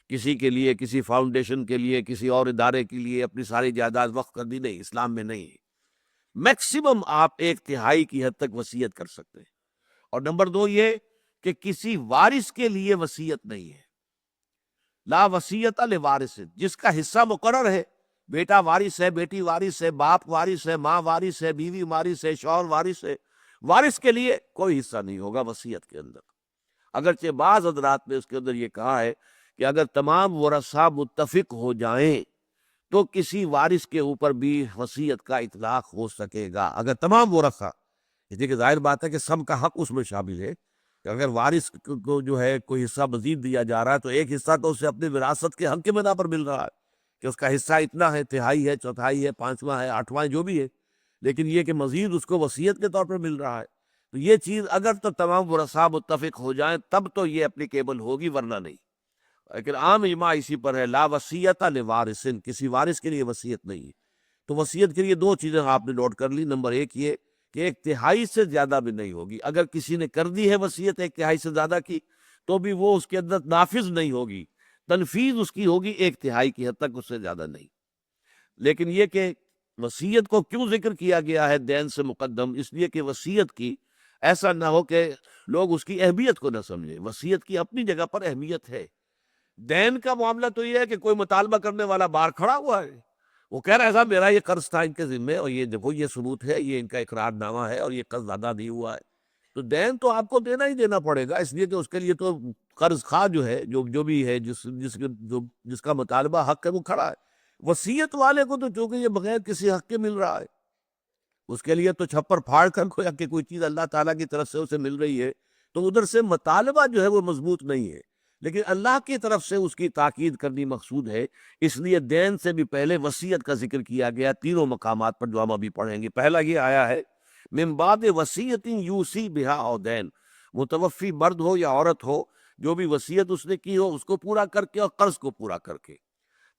کسی کے لیے، کسی فاؤنڈیشن کے لیے، کسی اور ادارے کے لیے اپنی ساری جائیداد وقف کر دی، نہیں، اسلام میں نہیں ہے۔ میکسیمم آپ 1/3 کی حد تک وصیت کر سکتے ہیں۔ اور نمبر 2 یہ کہ کسی وارث کے لیے وصیت نہیں ہے، لا وصیت لوارث، جس کا حصہ مقرر ہے، بیٹا وارث ہے، بیٹی وارث ہے، باپ وارث ہے، ماں وارث ہے، بیوی وارث ہے، شوہر وارث ہے، وارث کے لیے کوئی حصہ نہیں ہوگا وصیت کے اندر۔ اگرچہ بعض حضرات نے اس کے اندر یہ کہا ہے کہ اگر تمام ورثاء متفق ہو جائیں تو کسی وارث کے اوپر بھی وصیت کا اطلاق ہو سکے گا، اگر تمام ورثاء، اس لیے کہ ظاہر بات ہے کہ سب کا حق اس میں شامل ہے، کہ اگر وارث کو جو ہے کوئی حصہ مزید دیا جا رہا ہے تو ایک حصہ تو اسے اپنی وراثت کے حق کے بنا پر مل رہا ہے، کہ اس کا حصہ اتنا ہے، تہائی ہے، چوتھائی ہے، پانچواں ہے، آٹھواں ہے، جو بھی ہے، لیکن یہ کہ مزید اس کو وصیت کے طور پر مل رہا ہے، تو یہ چیز اگر تو تمام ورثاء متفق ہو جائیں تب تو یہ اپلیکیبل ہوگی، ورنہ نہیں۔ لیکن عام اجماع اسی پر ہے، لا وصیت لوارث، کسی وارث کے لیے وصیت نہیں ہے۔ تو وصیت کے لیے دو چیزیں آپ نے نوٹ کر لی، نمبر ایک یہ کہ ایک تہائی سے زیادہ بھی نہیں ہوگی، اگر کسی نے کر دی ہے وصیت ایک تہائی سے زیادہ کی تو بھی وہ اس کے اندر نافذ نہیں ہوگی، تنفیذ اس کی ہوگی ایک تہائی کی حد تک، اس سے زیادہ نہیں۔ لیکن یہ کہ وصیت کو کیوں ذکر کیا گیا ہے دین سے مقدم، اس لیے کہ وصیت کی ایسا نہ ہو کہ لوگ اس کی اہمیت کو نہ سمجھیں، وصیت کی اپنی جگہ پر اہمیت ہے۔ دین کا معاملہ تو یہ ہے کہ کوئی مطالبہ کرنے والا باہر کھڑا ہوا ہے، وہ کہہ رہا ہے صاحب میرا یہ قرض تھا ان کے ذمے، اور یہ دیکھو یہ ثبوت ہے، یہ ان کا اقرار نامہ ہے، اور یہ قرض ادا نہیں ہوا ہے، تو دین تو آپ کو دینا ہی دینا پڑے گا، اس لیے کہ اس کے لیے تو قرض خواہ جو ہے، جو بھی ہے، جس کا مطالبہ حق ہے، وہ کھڑا ہے۔ وصیت والے کو تو چونکہ یہ بغیر کسی حق کے مل رہا ہے، اس کے لیے تو چھپر پھاڑ کر کوئی چیز اللہ تعالیٰ کی طرف سے اسے مل رہی ہے، تو ادھر سے مطالبہ جو ہے وہ مضبوط نہیں ہے، لیکن اللہ کی طرف سے اس کی تاکید کرنی مقصود ہے، اس لیے دین سے بھی پہلے وصیت کا ذکر کیا گیا تینوں مقامات پر جو ہم ابھی پڑھیں گے۔ پہلا یہ آیا ہے من بعد وصیت یوصی بہا او دین، متوفی مرد ہو یا عورت ہو، جو بھی وصیت اس نے کی ہو اس کو پورا کر کے اور قرض کو پورا کر کے۔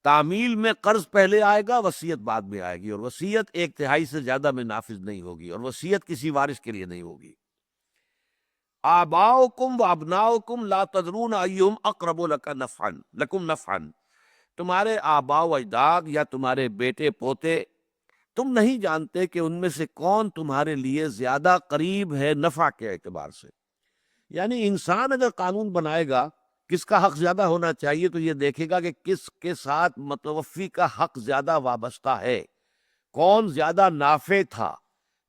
تعمیل میں قرض پہلے آئے گا، وصیت بعد میں آئے گی، اور وصیت ایک تہائی سے زیادہ میں نافذ نہیں ہوگی، اور وصیت کسی وارث کے لیے نہیں ہوگی۔ آباؤکم و ابناؤکم لا تدرون ایہم اقرب لکم نفعا، تمہارے آباء و اجداد یا تمہارے بیٹے پوتے، تم نہیں جانتے کہ ان میں سے کون تمہارے لیے زیادہ قریب ہے نفع کے اعتبار سے۔ یعنی انسان اگر قانون بنائے گا کس کا حق زیادہ ہونا چاہیے تو یہ دیکھے گا کہ کس کے ساتھ متوفی کا حق زیادہ وابستہ ہے، کون زیادہ نافع تھا۔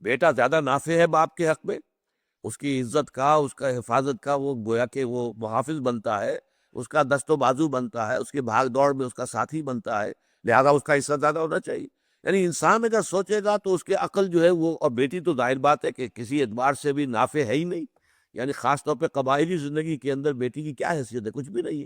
بیٹا زیادہ نافع ہے باپ کے حق میں، اس کی عزت کا، اس کا حفاظت کا وہ گویا کہ وہ محافظ بنتا ہے، اس کا دست و بازو بنتا ہے، اس کی بھاگ دوڑ میں اس کا ساتھی بنتا ہے، لہذا اس کا حصہ زیادہ ہونا چاہیے۔ یعنی انسان اگر سوچے گا تو اس کے عقل جو ہے وہ، اور بیٹی تو ظاہر بات ہے کہ کسی اعتبار سے بھی نافع ہے ہی نہیں، یعنی خاص طور پہ قبائلی زندگی کے اندر بیٹی کی کیا حیثیت ہے، کچھ بھی نہیں ہے،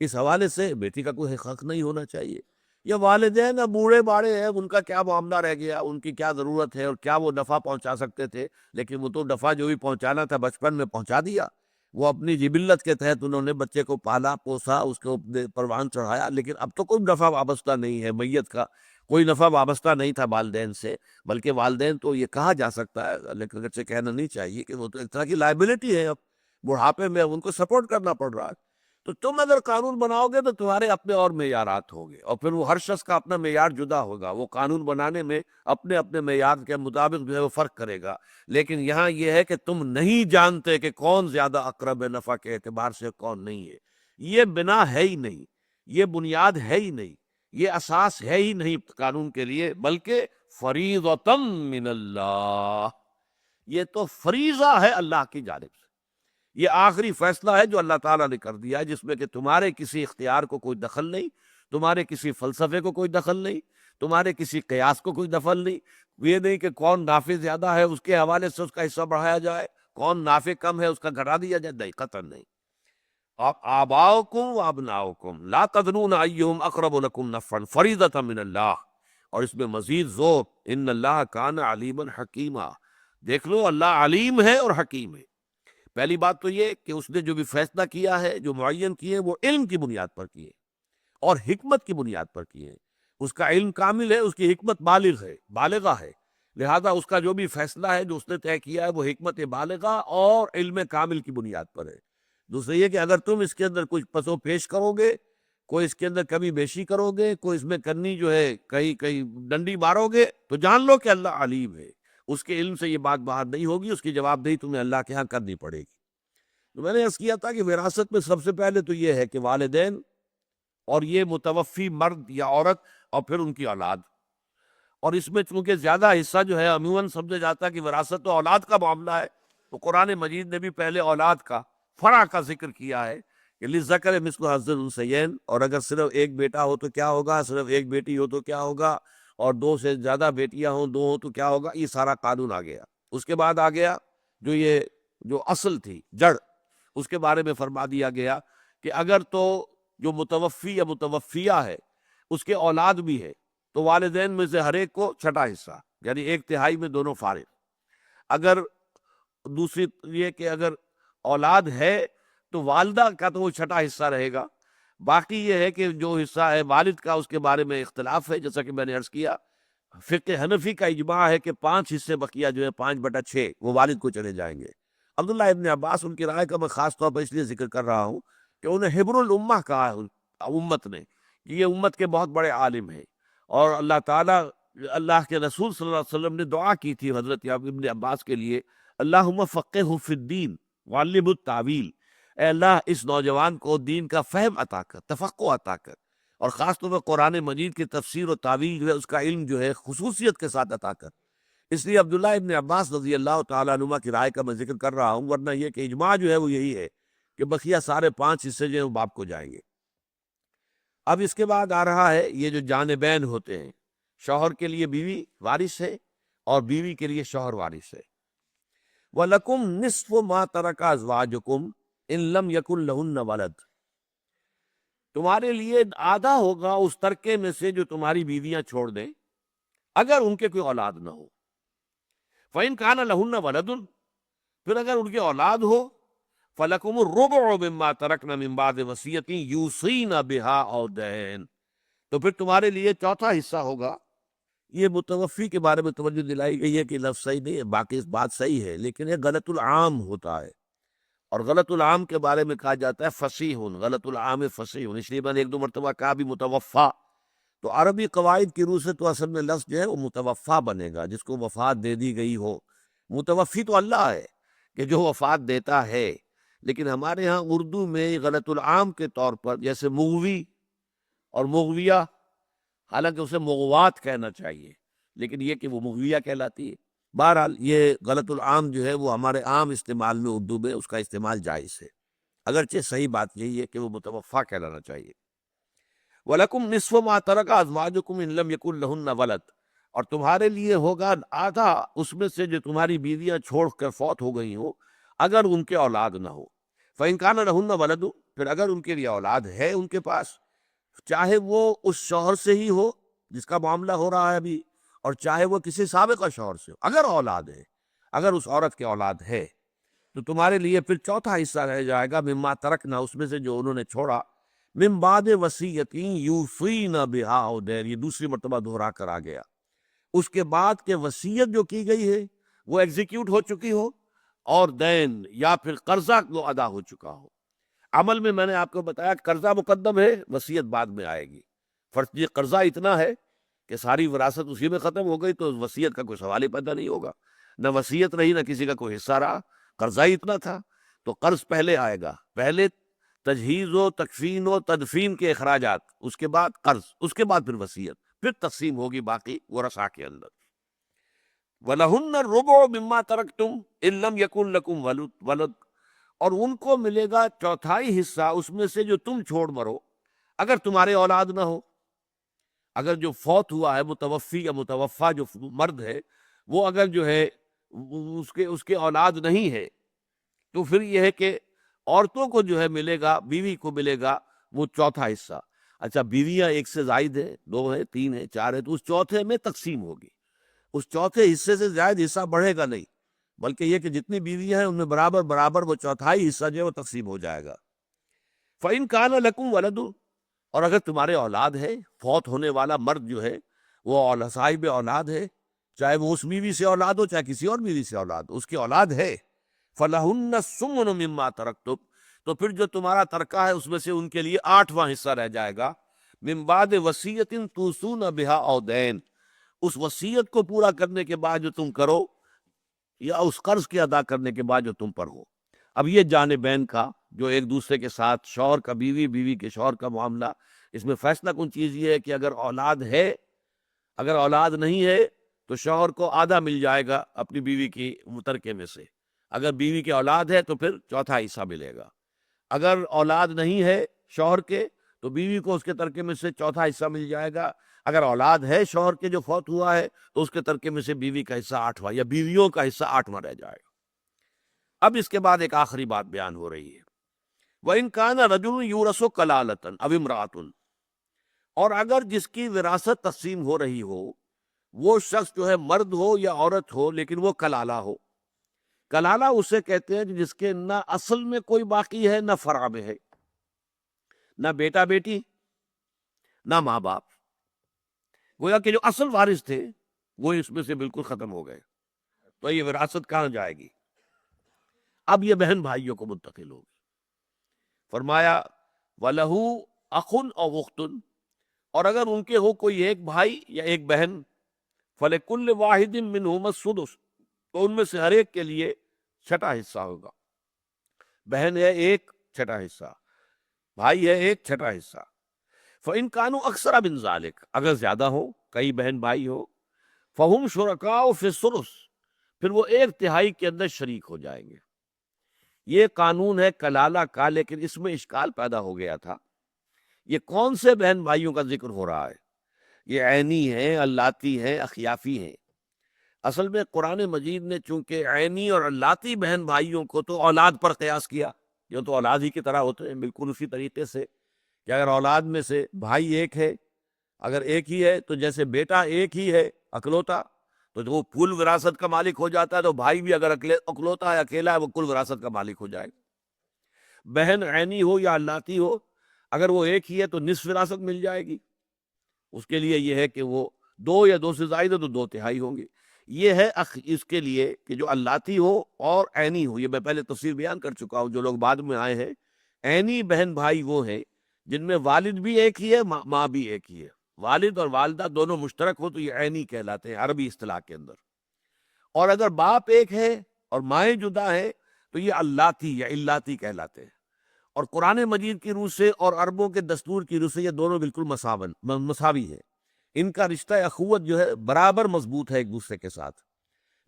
اس حوالے سے بیٹی کا کوئی حق نہیں ہونا چاہیے۔ یا والدین اب بوڑھے باڑے ہیں، ان کا کیا معاملہ رہ گیا، ان کی کیا ضرورت ہے اور کیا وہ نفع پہنچا سکتے تھے، لیکن وہ تو نفع جو بھی پہنچانا تھا بچپن میں پہنچا دیا، وہ اپنی جبلت کے تحت انہوں نے بچے کو پالا پوسا، اس کو پروان چڑھایا، لیکن اب تو کوئی نفع وابستہ نہیں ہے، میت کا کوئی نفع وابستہ نہیں تھا والدین سے، بلکہ والدین تو یہ کہا جا سکتا ہے، لیکن اگرچہ کہنا نہیں چاہیے کہ وہ تو ایک طرح کی لائبلٹی ہے، اب بڑھاپے میں ان کو سپورٹ کرنا پڑ رہا ہے۔ تو تم اگر قانون بناؤ گے تو تمہارے اپنے اور معیارات ہوں گے، اور پھر وہ ہر شخص کا اپنا معیار جدا ہوگا، وہ قانون بنانے میں اپنے اپنے معیار کے مطابق جو ہے وہ فرق کرے گا، لیکن یہاں یہ ہے کہ تم نہیں جانتے کہ کون زیادہ اقرب ہے نفع کے اعتبار سے کون نہیں ہے۔ یہ بنا ہے ہی نہیں، یہ بنیاد ہے ہی نہیں، یہ اساس ہے ہی نہیں قانون کے لیے، بلکہ فریضۃ من اللہ، یہ تو فریضہ ہے اللہ کی جانب سے، یہ آخری فیصلہ ہے جو اللہ تعالیٰ نے کر دیا ہے، جس میں کہ تمہارے کسی اختیار کو کوئی دخل نہیں، تمہارے کسی فلسفے کو کوئی دخل نہیں، تمہارے کسی قیاس کو کوئی دخل نہیں، یہ نہیں کہ کون نافع زیادہ ہے اس کے حوالے سے اس کا حصہ بڑھایا جائے، کون نافع کم ہے اس کا گھٹا دیا جائے، نہیں، قطعاً نہیں۔ آباؤکم و ابناؤکم لا تدرون ایہم اقرب لکم نفعا فریضۃ من اللہ، اور اس میں مزید زور، ان اللہ کان علیما حکیما، دیکھ لو اللہ علیم ہے اور حکیم ہے۔ پہلی بات تو یہ کہ اس نے جو بھی فیصلہ کیا ہے، جو معین کیے، وہ علم کی بنیاد پر کیے اور حکمت کی بنیاد پر کیے، اس کا علم کامل ہے، اس کی حکمت بالغہ ہے، لہذا اس کا جو بھی فیصلہ ہے جو اس نے طے کیا ہے وہ حکمت بالغہ اور علم کامل کی بنیاد پر ہے۔ دوسرے یہ کہ اگر تم اس کے اندر کچھ پس و پیش کرو گے، کوئی اس کے اندر کمی بیشی کرو گے، کوئی اس میں کرنی جو ہے کہیں ڈنڈی مارو گے، تو جان لو کہ اللہ علیم ہے، اس کے علم سے یہ بات باہر نہیں ہوگی، اس کی جواب دہی تمہیں اللہ کے ہاں کرنی پڑے گی۔ تو میں نے عرض کیا تھا کہ وراثت میں سب سے پہلے تو یہ ہے کہ والدین اور یہ متوفی مرد یا عورت اور پھر ان کی اولاد، اور اس میں چونکہ زیادہ حصہ جو ہے عموماً سمجھا جاتا ہے کہ وراثت تو اولاد کا معاملہ ہے، تو قرآن مجید نے بھی پہلے اولاد کا، فرع کا ذکر کیا ہے کہ للذکر مثل حظ الانثیین، اور اگر صرف ایک بیٹا ہو تو کیا ہوگا، صرف ایک بیٹی ہو تو کیا ہوگا، اور دو سے زیادہ بیٹیاں ہوں، دو ہوں تو کیا ہوگا، یہ سارا قانون آ گیا۔ اس کے بعد آ گیا جو اصل تھی، جڑ، اس کے بارے میں فرما دیا گیا کہ اگر تو جو متوفی یا متوفیہ ہے اس کے اولاد بھی ہے، تو والدین میں سے ہر ایک کو چھٹا حصہ، یعنی ایک تہائی میں دونوں فارغ۔ اگر دوسری یہ کہ اگر اولاد ہے تو والدہ کا تو وہ چھٹا حصہ رہے گا، باقی یہ ہے کہ جو حصہ ہے والد کا اس کے بارے میں اختلاف ہے، جیسا کہ میں نے عرض کیا فقہ حنفی کا اجماع ہے کہ 5 حصے بقیہ جو ہے 5/6 وہ والد کو چلے جائیں گے۔ عبداللہ ابن عباس ان کی رائے کا میں خاص طور پر اس لیے ذکر کر رہا ہوں کہ انہیں حبر الامہ کہا امت نے، یہ امت کے بہت بڑے عالم ہیں، اور اللہ تعالیٰ اللہ کے رسول صلی اللہ علیہ وسلم نے دعا کی تھی حضرت ابن عباس کے لیے، اللہم فقہہ فی الدین وعلمہ التاویل، اے اللہ اس نوجوان کو دین کا فہم عطا کر، تفقہ عطا کر، اور خاص طور پر قرآن مجید کی تفسیر و تعویل جو ہے اس کا علم جو ہے خصوصیت کے ساتھ عطا کر۔ اس لیے عبداللہ ابن عباس رضی اللہ تعالیٰ عنہ کی رائے کا میں ذکر کر رہا ہوں، ورنہ یہ کہ اجماع جو ہے وہ یہی ہے کہ بقیہ سارے 5 حصے جو ہیں وہ باپ کو جائیں گے۔ اب اس کے بعد آ رہا ہے یہ جو جانبین ہوتے ہیں، شوہر کے لیے بیوی وارث ہے اور بیوی کے لیے شوہر وارث ہے۔ وَلَكُمْ نِصْفُ مَا تَرَكَ أَزْوَاجُكُمْ إِن لَّمْ يَكُن لَّهُنَّ وَلَدٌ، تمہارے لیے آدھا ہوگا اس ترکے میں سے جو تمہاری بیویاں چھوڑ دیں اگر ان کے کوئی اولاد نہ ہو۔ فَإِن كَانَ لَهُنَّ وَلَدٌ، پھر اگر ان کے اولاد ہو، فَلَكُمُ الرُّبُعُ مِمَّا تَرَكْنَ مِن بَعْدِ وَصِيَّةٍ يُوصِينَ بِهَا أَوْ دَيْنٍ، تو پھر تمہارے لیے چوتھا حصہ ہوگا۔ یہ متوفی کے بارے میں توجہ دلائی گئی ہے کہ لفظ صحیح نہیں ہے، باقی اس بات صحیح ہے، لیکن یہ غلط العام ہوتا ہے، اور غلط العام کے بارے میں کہا جاتا ہے فصیح، غلط العام فصیح، اس لیے میں نے 1-2 مرتبہ کہا بھی متوفا، تو عربی قواعد کی روح سے تو اصل میں لفظ جو ہے وہ متوفا بنے گا، جس کو وفات دے دی گئی ہو۔ متوفی تو اللہ ہے کہ جو وفات دیتا ہے، لیکن ہمارے ہاں اردو میں غلط العام کے طور پر جیسے مغوی اور مغویہ، حالانکہ اسے مغوات کہنا چاہیے، لیکن یہ کہ وہ مغویہ کہلاتی ہے۔ بہرحال یہ غلط العام جو ہے وہ ہمارے عام استعمال میں اردو میں اس کا استعمال جائز ہے، اگرچہ صحیح بات یہی ہے کہ وہ متوفا کہلانا چاہیے۔ وَلَكُمْ نِصْفُ مَا تَرَكَ أَزْوَاجُكُمْ إِن لَّمْ يَكُن لَّهُنَّ وَلَدٌ، اور تمہارے لیے ہوگا آدھا اس میں سے جو تمہاری بیویاں چھوڑ کر فوت ہو گئی ہوں اگر ان کے اولاد نہ ہو۔ فَإِن كَانَ لَهُنَّ وَلَدٌ، پھر اگر ان کے لیے اولاد ہے ان کے پاس، چاہے وہ اس شوہر سے ہی ہو جس کا معاملہ ہو رہا ہے ابھی، اور چاہے وہ کسی سابقہ شوہر سے ہو، اگر اولاد ہے، اگر اس عورت کے اولاد ہے، تو تمہارے لیے پھر چوتھا حصہ رہ جائے گا مما ترکنا، اس میں سے جو انہوں نے چھوڑا، من بعد وصیت یوصین بہا او دین، یہ دوسری مرتبہ دہرا کر آ گیا، اس کے بعد کہ وصیت جو کی گئی ہے وہ ایگزیکیوٹ ہو چکی ہو، اور دین یا پھر قرضہ وہ ادا ہو چکا ہو۔ عمل میں نے آپ کو بتایا قرضہ مقدم ہے، وصیت بعد میں آئے گی۔ فرض یہ قرضہ اتنا ہے کہ ساری وراثت اسی میں ختم ہو گئی تو وصیت کا کوئی سوال ہی پیدا نہیں ہوگا، نہ وصیت رہی نہ کسی کا کوئی حصہ رہا، قرضہ ہی اتنا تھا، تو قرض پہلے آئے گا، پہلے تجہیز و تکفین و تدفین کے اخراجات، اس کے بعد قرض، اس کے بعد پھر وصیت، پھر تقسیم ہوگی باقی ورثاء کے اندر۔ وَلَهُنَّ الرُّبُعُ مِمَّا تَرَكْتُمْ إِن لَّمْ يَكُن لَّكُمْ وَلَدٌ، اور ان کو ملے گا چوتھائی حصہ اس میں سے جو تم چھوڑ مرو اگر تمہارے اولاد نہ ہو۔ اگر جو فوت ہوا ہے متوفی یا متوفا جو مرد ہے وہ اگر جو ہے اس کے اولاد نہیں ہے، تو پھر یہ ہے کہ عورتوں کو جو ہے ملے گا، بیوی کو ملے گا وہ چوتھا حصہ۔ اچھا بیویاں ایک سے زائد ہیں، 2 ہیں، 3 ہیں، 4 ہیں، تو اس چوتھے میں تقسیم ہوگی، اس چوتھے حصے سے زائد حصہ بڑھے گا نہیں، بلکہ یہ کہ جتنی بیویاں ہیں ان میں برابر برابر وہ چوتھائی حصہ جو ہے وہ تقسیم ہو جائے گا۔ فَإِن كَانَ لَكُمْ وَلَدٌ، اور اگر تمہارے اولاد ہے، فوت ہونے والا مرد جو ہے وہ صاحب اولاد ہے، چاہے وہ اس بیوی سے اولاد ہو چاہے کسی اور بیوی سے اولاد ہو، اس کی اولاد ہے، فَلَهُنَّ الثُّمُنُ مِمَّا تَرَكْتُمْ، تو پھر جو تمہارا ترکہ ہے اس میں سے ان کے لیے 8واں حصہ رہ جائے گا، مِن بَعْدِ وَصِيَّةٍ تُوصُونَ بِهَا أَوْ دَيْنٍ، اس وصیت کو پورا کرنے کے بعد جو تم کرو یا اس قرض کے ادا کرنے کے بعد جو تم پر ہو۔ اب یہ جانبین کا جو ایک دوسرے کے ساتھ شوہر کا بیوی، بیوی کے شوہر کا معاملہ، اس میں فیصلہ کن چیز یہ ہے کہ اگر اولاد ہے، اگر اولاد نہیں ہے تو شوہر کو آدھا مل جائے گا اپنی بیوی کی ترکے میں سے، اگر بیوی کی اولاد ہے تو پھر چوتھا حصہ ملے گا، اگر اولاد نہیں ہے شوہر کے تو بیوی کو اس کے ترکے میں سے چوتھا حصہ مل جائے گا، اگر اولاد ہے شوہر کے جو فوت ہوا ہے تو اس کے ترکے میں سے بیوی کا حصہ 8واں یا بیویوں کا حصہ 8واں رہ جائے گا۔ اب اس کے بعد ایک آخری بات بیان ہو رہی ہے، وَإِن كَانَ رَجُلٌ يُورَثُ كَلَالَةً أَوِ امْرَأَةٌ، اور اگر جس کی وراثت تقسیم ہو رہی ہو وہ شخص جو ہے مرد ہو یا عورت ہو لیکن وہ کلالہ ہو، کلالہ اسے کہتے ہیں جس کے نہ اصل میں کوئی باقی ہے نہ فرع میں ہے، نہ بیٹا بیٹی نہ ماں باپ، گویا کہ جو اصل وارث تھے وہ اس میں سے بالکل ختم ہو گئے، تو یہ وراثت کہاں جائے گی؟ اب یہ بہن بھائیوں کو منتقل ہوگی۔ فرمایا وَلَهُ أَخٌ أَوْ أُخْتٌ، اور اگر ان کے ہو کوئی ایک بھائی یا ایک بہن، فَلِكُلِّ وَاحِدٍ مِّنْهُمَا السُّدُسُ، تو ان میں سے ہر ایک کے لیے چھٹا حصہ ہوگا۔ بہن ہے ایک، چھٹا حصہ، بھائی ہے ایک، چھٹا حصہ۔ فَإِنْ كَانُوا أَكْثَرَ مِنْ ذَلِكَ، اگر زیادہ ہو، کئی بہن بھائی ہو، فَهُمْ شُرَكَاءُ فِي الثُّلُثِ، پھر وہ ایک تہائی کے اندر شریک ہو جائیں گے۔ یہ قانون ہے کلالہ کا، لیکن اس میں اشکال پیدا ہو گیا تھا، یہ کون سے بہن بھائیوں کا ذکر ہو رہا ہے؟ یہ عینی ہیں، اللاتی ہیں، اخیافی ہیں۔ اصل میں قرآن مجید نے چونکہ عینی اور اللاتی بہن بھائیوں کو تو اولاد پر قیاس کیا، جو تو اولاد ہی کی طرح ہوتے ہیں، بالکل اسی طریقے سے کہ اگر اولاد میں سے بھائی ایک ہے، اگر ایک ہی ہے تو جیسے بیٹا ایک ہی ہے اکلوتا، تو وہ کل وراثت کا مالک ہو جاتا ہے، تو بھائی بھی اگر اکلوتا ہے، اکیلا ہے، وہ کل وراثت کا مالک ہو جائے گا۔ بہن عینی ہو یا اللاتی ہو، اگر وہ ایک ہی ہے تو نصف وراثت مل جائے گی، اس کے لیے یہ ہے کہ وہ دو یا دو سے زائد ہے تو دو تہائی ہوں گے۔ یہ ہے اس کے لیے کہ جو اللاتی ہو اور عینی ہو، یہ میں پہلے تفصیل بیان کر چکا ہوں، جو لوگ بعد میں آئے ہیں، عینی بہن بھائی وہ ہیں جن میں والد بھی ایک ہی ہے، ماں بھی ایک ہی ہے، والد اور والدہ دونوں مشترک ہو تو یہ عینی کہلاتے ہیں عربی اصطلاح کے اندر۔ اور اگر باپ ایک ہے اور مائیں جدا ہیں تو یہ اللاتی یا اللاتی کہلاتے ہیں۔ اور قرآن مجید کی روح سے اور عربوں کے دستور کی روح سے یہ دونوں بالکل مساوی ہیں، ان کا رشتہ اخوت جو ہے برابر مضبوط ہے ایک دوسرے کے ساتھ۔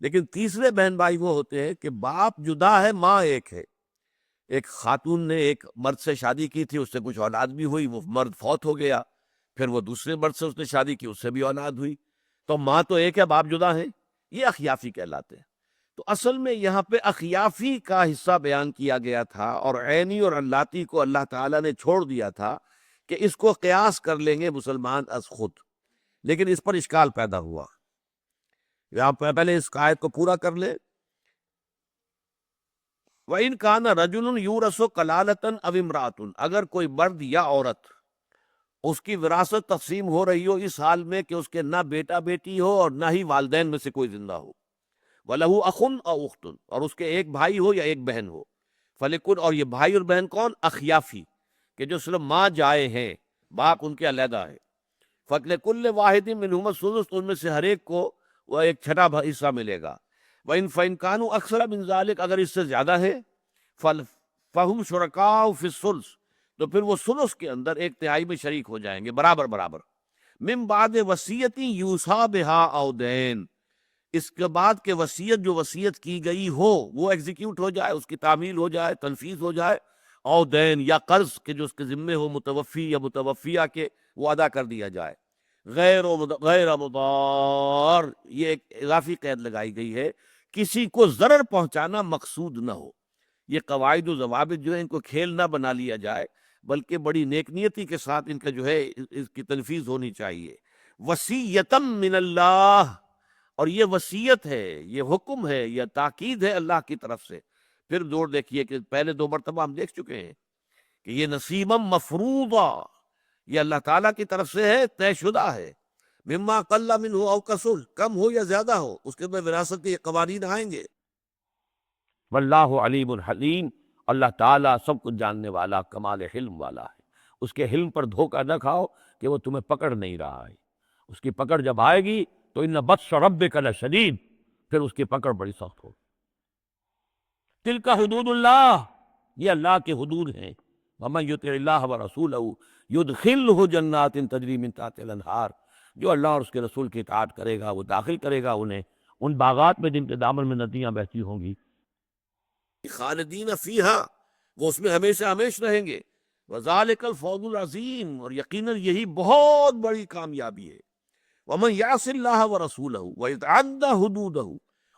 لیکن تیسرے بہن بھائی وہ ہوتے ہیں کہ باپ جدا ہے، ماں ایک ہے۔ ایک خاتون نے ایک مرد سے شادی کی تھی، اس سے کچھ اولاد بھی ہوئی، وہ مرد فوت ہو گیا، پھر وہ دوسرے مرد سے اس نے شادی کی، اس سے بھی اولاد ہوئی، تو ماں تو ایک ہے، باپ جدا ہے، یہ اخیافی کہلاتے ہیں۔ تو اصل میں یہاں پہ اخیافی کا حصہ بیان کیا گیا تھا، اور عینی اور اللاتی کو اللہ تعالیٰ نے چھوڑ دیا تھا کہ اس کو قیاس کر لیں گے مسلمان از خود، لیکن اس پر اشکال پیدا ہوا۔ یہاں پہلے اس آیت کو پورا کر لیں۔ وَإِنْ كَانَ رَجُلٌ يُورَثُ كَلَالَةً أَوْ امْرَأَةٌ، اگر کوئی مرد یا عورت اس کی وراثت تقسیم ہو رہی ہو اس حال میں کہ اس کے نہ بیٹا بیٹی ہو اور نہ ہی والدین میں سے کوئی زندہ ہو، وَلَهُ أَخٌ أَوْ أُخْتٌ، اور اس کے ایک بھائی ہو یا ایک بہن ہو، فَلِكُلٍّ، اور یہ بھائی اور بہن کون؟ اخیافی، کہ جو صرف ماں جائے ہیں، باپ ان کے علیحدہ ہے، فَلِكُلِّ وَاحِدٍ مِّنْهُمَا السُّدُسُ، تو ان میں سے ہر ایک کو وہ ایک چھٹا حصہ ملے گا۔ فَإِنْ كَانُوا أَكْثَرَ مِنْ ذَلِكَ، اگر اس سے زیادہ ہے، فَهُمْ شُرَكَاءُ فِي الثُّلُثِ، تو پھر وہ ثلث کے اندر ایک تہائی میں شریک ہو جائیں گے، برابر برابر۔ من بعد وصیت یوصی بها او دین، اس کے بعد کہ وصیت جو وصیت کی گئی ہو وہ ایگزیکیوٹ ہو جائے، اس کی تعمیل ہو جائے، تنفیذ ہو جائے، او دین یا قرض کہ جو اس کے ذمے ہو متوفی یا متوفیہ کے، وہ ادا کر دیا جائے، غیر مضار، یہ ایک اضافی قید لگائی گئی ہے، کسی کو ضرر پہنچانا مقصود نہ ہو۔ یہ قواعد و ضوابط جو ہے ان کو کھیل نہ بنا لیا جائے، بلکہ بڑی نیک نیتی کے ساتھ ان کا جو ہے اس کی تنفیذ ہونی چاہیے۔ وصیتم من اللہ، اور یہ وصیت ہے، یہ حکم ہے، یہ تاکید ہے اللہ کی طرف سے۔ پھر زور دیکھیے کہ پہلے دو مرتبہ ہم دیکھ چکے ہیں کہ یہ نصیبم مفروضہ، یہ اللہ تعالیٰ کی طرف سے ہے، طے شدہ ہے۔ مما قل منہ او کثر، کم ہو یا زیادہ ہو، اس کے اندر وراثت کے یہ قوانین آئیں گے۔ واللہ علیم حلیم، اللہ تعالیٰ سب کچھ جاننے والا، کمال حلم والا ہے۔ اس کے حلم پر دھوکہ نہ کھاؤ کہ وہ تمہیں پکڑ نہیں رہا ہے، اس کی پکڑ جب آئے گی تو ان بطش ربک لشدید، پھر اس کی پکڑ بڑی سخت ہوگی۔ تلک حدود اللہ، یہ اللہ کے حدود ہیں۔ ومن یطع اللہ ورسولہ یدخلہ جنات تجری من تحتہا الانہار، جو اللہ اور اس کے رسول کی اطاعت کرے گا وہ داخل کرے گا انہیں ان باغات میں جن کے دامن میں ندیاں بہتی ہوں گی، خالدین فیہا، وہ اس میں ہمیشہ ہمیش رہیں گے۔ وذالک الفوز العظیم، اور یقیناً یہی بہت بڑی کامیابی ہے۔ ومن یعص اللہ ورسولہ ویتعد حدودہ،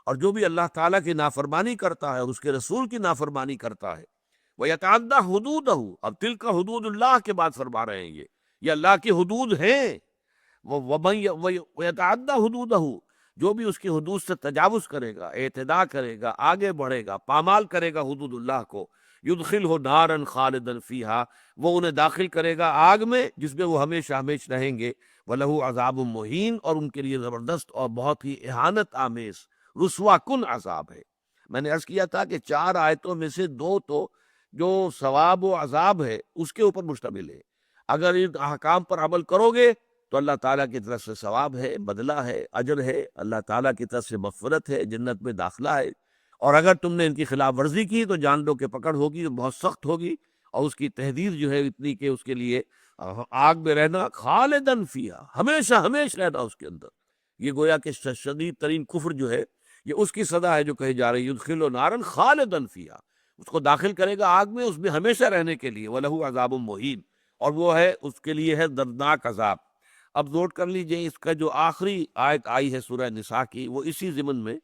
اور جو بھی اللہ تعالیٰ کی نافرمانی کرتا ہے اور اس کے رسول کی نافرمانی کرتا ہے، ویتعد حدودہ، اب تلک حدود اللہ کے بعد فرما رہے ہیں یہ اللہ کی حدود ہیں۔ وَيَتَعَدَّى حُدُودَهُ، جو بھی اس کی حدود سے تجاوز کرے گا، اعتداء کرے گا، آگے بڑھے گا، پامال کرے گا حدود اللہ کو، يُدْخِلْهُ نَارًا خَالِدًا فِيهَا، وہ انہیں داخل کرے گا آگ میں جس میں وہ ہمیشہ ہمیش رہیں گے۔ وَلَهُ عَذَابٌ مُهِينٌ، اور ان کے لیے زبردست اور بہت ہی اہانت آمیز، رسوا کن عذاب ہے۔ میں نے عرض کیا تھا کہ 4 آیتوں میں سے 2 تو جو ثواب و عذاب ہے اس کے اوپر مشتمل ہے۔ اگر ان احکام پر عمل کرو گے تو اللہ تعالیٰ کی طرف سے ثواب ہے، بدلہ ہے، اجر ہے، اللہ تعالیٰ کی طرف سے مغفرت ہے، جنت میں داخلہ ہے۔ اور اگر تم نے ان کی خلاف ورزی کی تو جان لو کہ پکڑ ہوگی، بہت سخت ہوگی، اور اس کی تحدید جو ہے اتنی کہ اس کے لیے آگ میں رہنا، خالدن فیہا، ہمیشہ ہمیش رہنا اس کے اندر۔ یہ گویا کہ شدید ترین کفر جو ہے یہ اس کی سزا ہے جو کہی جا رہی ہے، یدخل نارن خالدن فیہا، اس کو داخل کرے گا آگ میں، اس میں ہمیشہ رہنے کے لیے، وَلَهُ عَذَابٌ مُهِينٌ، اور وہ ہے اس کے لیے ہے دردناک عذاب۔ اب نوٹ کر لیجئے اس کا جو آخری آیت آئی ہے سورہ نساء کی، وہ اسی ضمن میں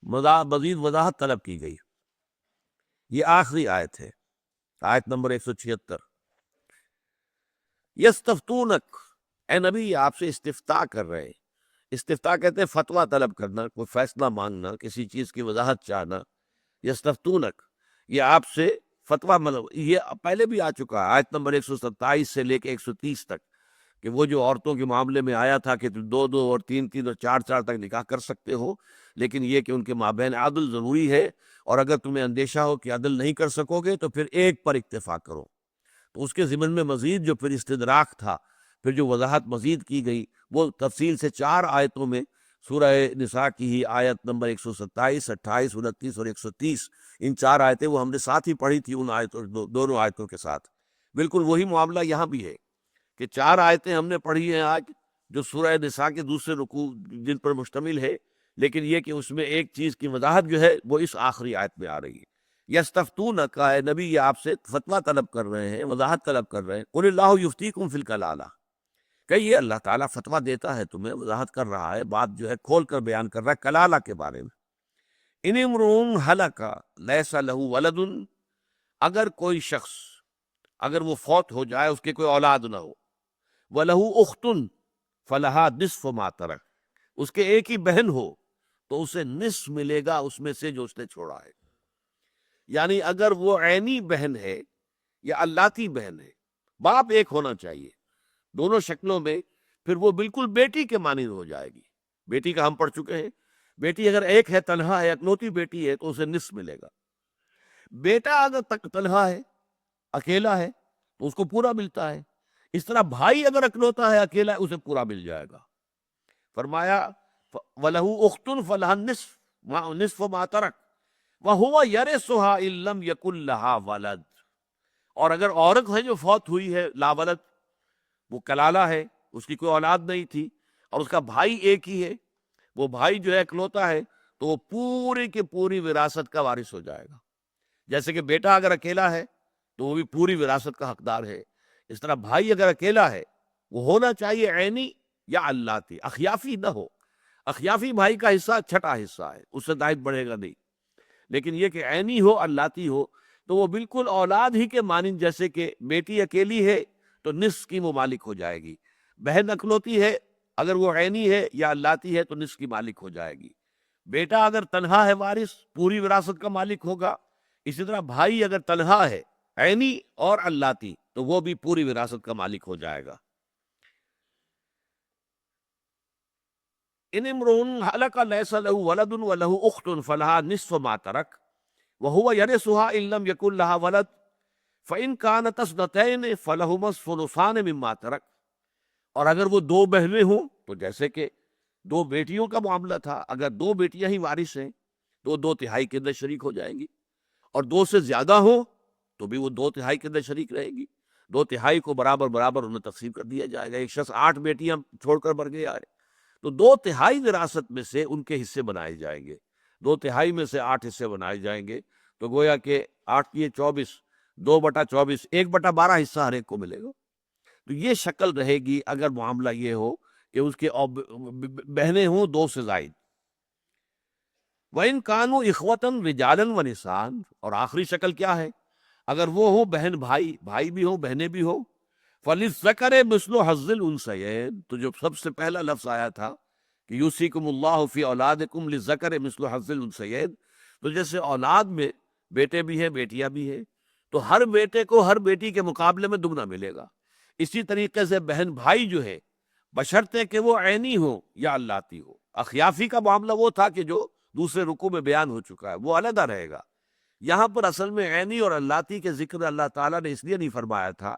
مزید وضاحت طلب کی گئی۔ یہ آخری آیت ہے، آیت نمبر 176۔ یستفتونک، اے نبی یہ آپ سے استفتاء کر رہے ہیں۔ استفتاء کہتے ہیں فتویٰ طلب کرنا، کوئی فیصلہ مانگنا، کسی چیز کی وضاحت چاہنا۔ یستفتونک، یہ آپ سے فتویٰ، مطلب یہ پہلے بھی آ چکا ہے آیت نمبر 127 سے لے کے 130 تک، کہ وہ جو عورتوں کے معاملے میں آیا تھا کہ 2 اور 3 اور 4 تک نکاح کر سکتے ہو، لیکن یہ کہ ان کے مابین عدل ضروری ہے، اور اگر تمہیں اندیشہ ہو کہ عدل نہیں کر سکو گے تو پھر ایک پر اکتفا کرو۔ تو اس کے ضمن میں مزید جو پھر استدراک تھا، پھر جو وضاحت مزید کی گئی، وہ تفصیل سے 4 آیتوں میں سورہ نساء کی ہی آیت نمبر 127، 28، 29 اور 130، ان 4 آیتیں وہ ہم نے ساتھ ہی پڑھی تھی، ان آیتوں دونوں آیتوں کے ساتھ۔ بالکل وہی معاملہ یہاں بھی ہے کہ 4 آیتیں ہم نے پڑھی ہیں آج، جو سورہ نساء کے دوسرے رکوع جن پر مشتمل ہے، لیکن یہ کہ اس میں ایک چیز کی وضاحت جو ہے وہ اس آخری آیت میں آ رہی ہے۔ یستفتونک، اے نبی یہ آپ سے فتویٰ طلب کر رہے ہیں، وضاحت طلب کر رہے ہیں۔ قل اللہ یفتیکم فی الکلالہ، کہیے اللہ تعالیٰ فتویٰ دیتا ہے تمہیں، وضاحت کر رہا ہے، بات جو ہے کھول کر بیان کر رہا ہے کلالہ کے بارے میں۔ ان امرؤ ہلک لیس لہ ولد، اگر کوئی شخص، اگر وہ فوت ہو جائے، اس کے کوئی اولاد نہ ہو، وَلَهُ أُخْتٌ فَلَهَا نِصْفُ مَا تَرَكَ، اس کے ایک ہی بہن ہو تو اسے نصف ملے گا اس میں سے جو اس نے چھوڑا ہے۔ یعنی اگر وہ عینی بہن ہے یا اللاتی بہن ہے، باپ ایک ہونا چاہیے دونوں شکلوں میں، پھر وہ بالکل بیٹی کے مانند ہو جائے گی۔ بیٹی کا ہم پڑھ چکے ہیں، بیٹی اگر ایک ہے، تنہا ہے، اکلوتی بیٹی ہے، تو اسے نصف ملے گا۔ بیٹا اگر تنہا ہے، اکیلا ہے، تو اس کو پورا ملتا ہے۔ اس طرح بھائی اگر اکلوتا ہے، اکیلا ہے، اسے پورا مل جائے گا۔ فرمایا وَلَهُ أُخْتٌ فَلَهَا نِصْفُ مَا تَرَكَ وَهُوَ يَرِثُهَا إِن لَّمْ يَكُن لَّهَا وَلَدٌ، اور اگر عورت ہے جو فوت ہوئی ہے لا ولد، وہ کلالہ ہے، اس کی کوئی اولاد نہیں تھی، اور اس کا بھائی ایک ہی ہے، وہ بھائی جو ہے اکلوتا ہے، تو وہ پوری کی پوری وراثت کا وارث ہو جائے گا۔ جیسے کہ بیٹا اگر اکیلا ہے تو وہ بھی پوری وراثت کا حقدار ہے، اس طرح بھائی اگر اکیلا ہے وہ ہونا چاہیے عینی یا اللاتی، اخیافی نہ ہو۔ اخیافی بھائی کا حصہ چھٹا حصہ ہے، اس سے زائد بڑھے گا نہیں، لیکن یہ کہ عینی ہو، اللاتی ہو، تو وہ بالکل اولاد ہی کے مانند، جیسے کہ بیٹی اکیلی ہے تو نصف کی وہ مالک ہو جائے گی، بہن اکلوتی ہے اگر وہ عینی ہے یا اللاتی ہے تو نصف کی مالک ہو جائے گی۔ بیٹا اگر تنہا ہے وارث، پوری وراثت کا مالک ہوگا۔ اسی طرح بھائی اگر تنہا ہے، عینی اور اللاتی، تو وہ بھی پوری وراثت کا مالک ہو جائے گا۔ ان امرؤ ہلک لیس لہ ولد ولہ اخت فلہا نصف ما ترک وہو یرثها ان لم یکن لها ولد فان کانت اثنتین فلہما الثلثان مما ترک، اور اگر وہ 2 بہنیں ہوں تو جیسے کہ 2 بیٹیوں کا معاملہ تھا، اگر 2 بیٹیاں ہی وارث ہیں تو 2/3 کے اندر شریک ہو جائیں گی، اور 2 سے زیادہ ہوں تو بھی وہ 2/3 کے اندر شریک رہے گی۔ 2/3 کو برابر برابر انہیں تقسیم کر دیا جائے گا۔ ایک شخص 8 بیٹیاں چھوڑ کر مر گیا ہے تو 2/3 وراثت میں سے ان کے حصے بنائے جائیں گے، 2/3 میں سے 8 حصے بنائے جائیں گے، تو گویا کہ 8 کی 24، 2/24، 1/12 حصہ ہر ایک کو ملے گا۔ تو یہ شکل رہے گی اگر معاملہ یہ ہو کہ اس کے بہنیں ہوں 2 سے زائد۔ وَإِن كَانُوا إِخْوَةً رِجَالًا وَنِسَاءً، اور آخری شکل کیا ہے؟ اگر وہ ہوں بہن بھائی، بھائی بھی ہوں بہنیں بھی ہوں، فَلِلذَّكَرِ مِثْلُ حَظِّ الْأُنثَيَيْنِ، تو جو سب سے پہلا لفظ آیا تھا کہ یوصیکم اللہ فی اولادکم للذکر مثل حظ الانثیین، تو جیسے اولاد میں بیٹے بھی ہیں بیٹیاں بھی ہیں، تو ہر بیٹے کو ہر بیٹی کے مقابلے میں دگنا ملے گا۔ اسی طریقے سے بہن بھائی جو ہے، بشرطے کہ وہ عینی ہو یا اللاتی ہو۔ اخیافی کا معاملہ وہ تھا کہ جو دوسرے رکوع میں بیان ہو چکا ہے، وہ علیحدہ رہے گا۔ یہاں پر اصل میں عینی اور اللاتی کے ذکر اللہ تعالیٰ نے اس لیے نہیں فرمایا تھا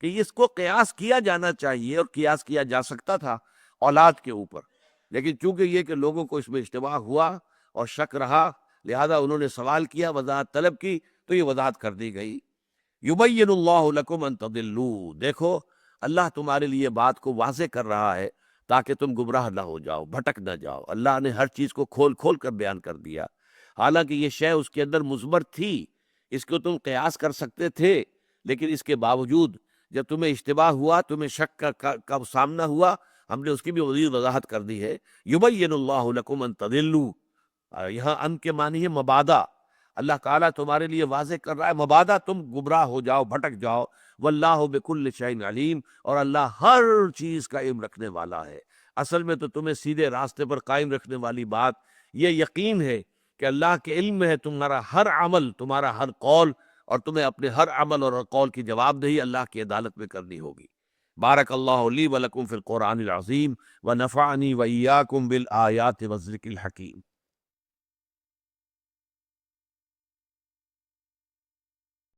کہ اس کو قیاس کیا جانا چاہیے اور قیاس کیا جا سکتا تھا اولاد کے اوپر، لیکن چونکہ یہ کہ لوگوں کو اس میں اشتباہ ہوا اور شک رہا، لہذا انہوں نے سوال کیا، وضاحت طلب کی، تو یہ وضاحت کر دی گئی۔ یبین اللہ لکم ان تضلوا، دیکھو اللہ تمہارے لیے بات کو واضح کر رہا ہے تاکہ تم گمراہ نہ ہو جاؤ، بھٹک نہ جاؤ۔ اللہ نے ہر چیز کو کھول کھول کر بیان کر دیا، حالانکہ یہ شے اس کے اندر مضمر تھی، اس کو تم قیاس کر سکتے تھے، لیکن اس کے باوجود جب تمہیں اشتباہ ہوا، تمہیں شک کا سامنا ہوا، ہم نے اس کی بھی مزید وضاحت کر دی ہے۔ یبین اللہ لکم ان تضلوا، یہاں ان کے معنی ہے مبادا، اللہ تعالیٰ تمہارے لیے واضح کر رہا ہے مبادا تم گمراہ ہو جاؤ، بھٹک جاؤ۔ واللہ بکل شیء علیم، اور اللہ ہر چیز کا علم رکھنے والا ہے۔ اصل میں تو تمہیں سیدھے راستے پر قائم رکھنے والی بات یہ یقین ہے کہ اللہ کے علم میں ہے تمہارا ہر عمل، تمہارا ہر قول، اور تمہیں اپنے ہر عمل اور قول کی جواب دہی اللہ کی عدالت میں کرنی ہوگی۔ بارک اللہ لی ولکم فی القرآن العظیم ونفعنی وإیاکم بالآیات والذکر الحکیم۔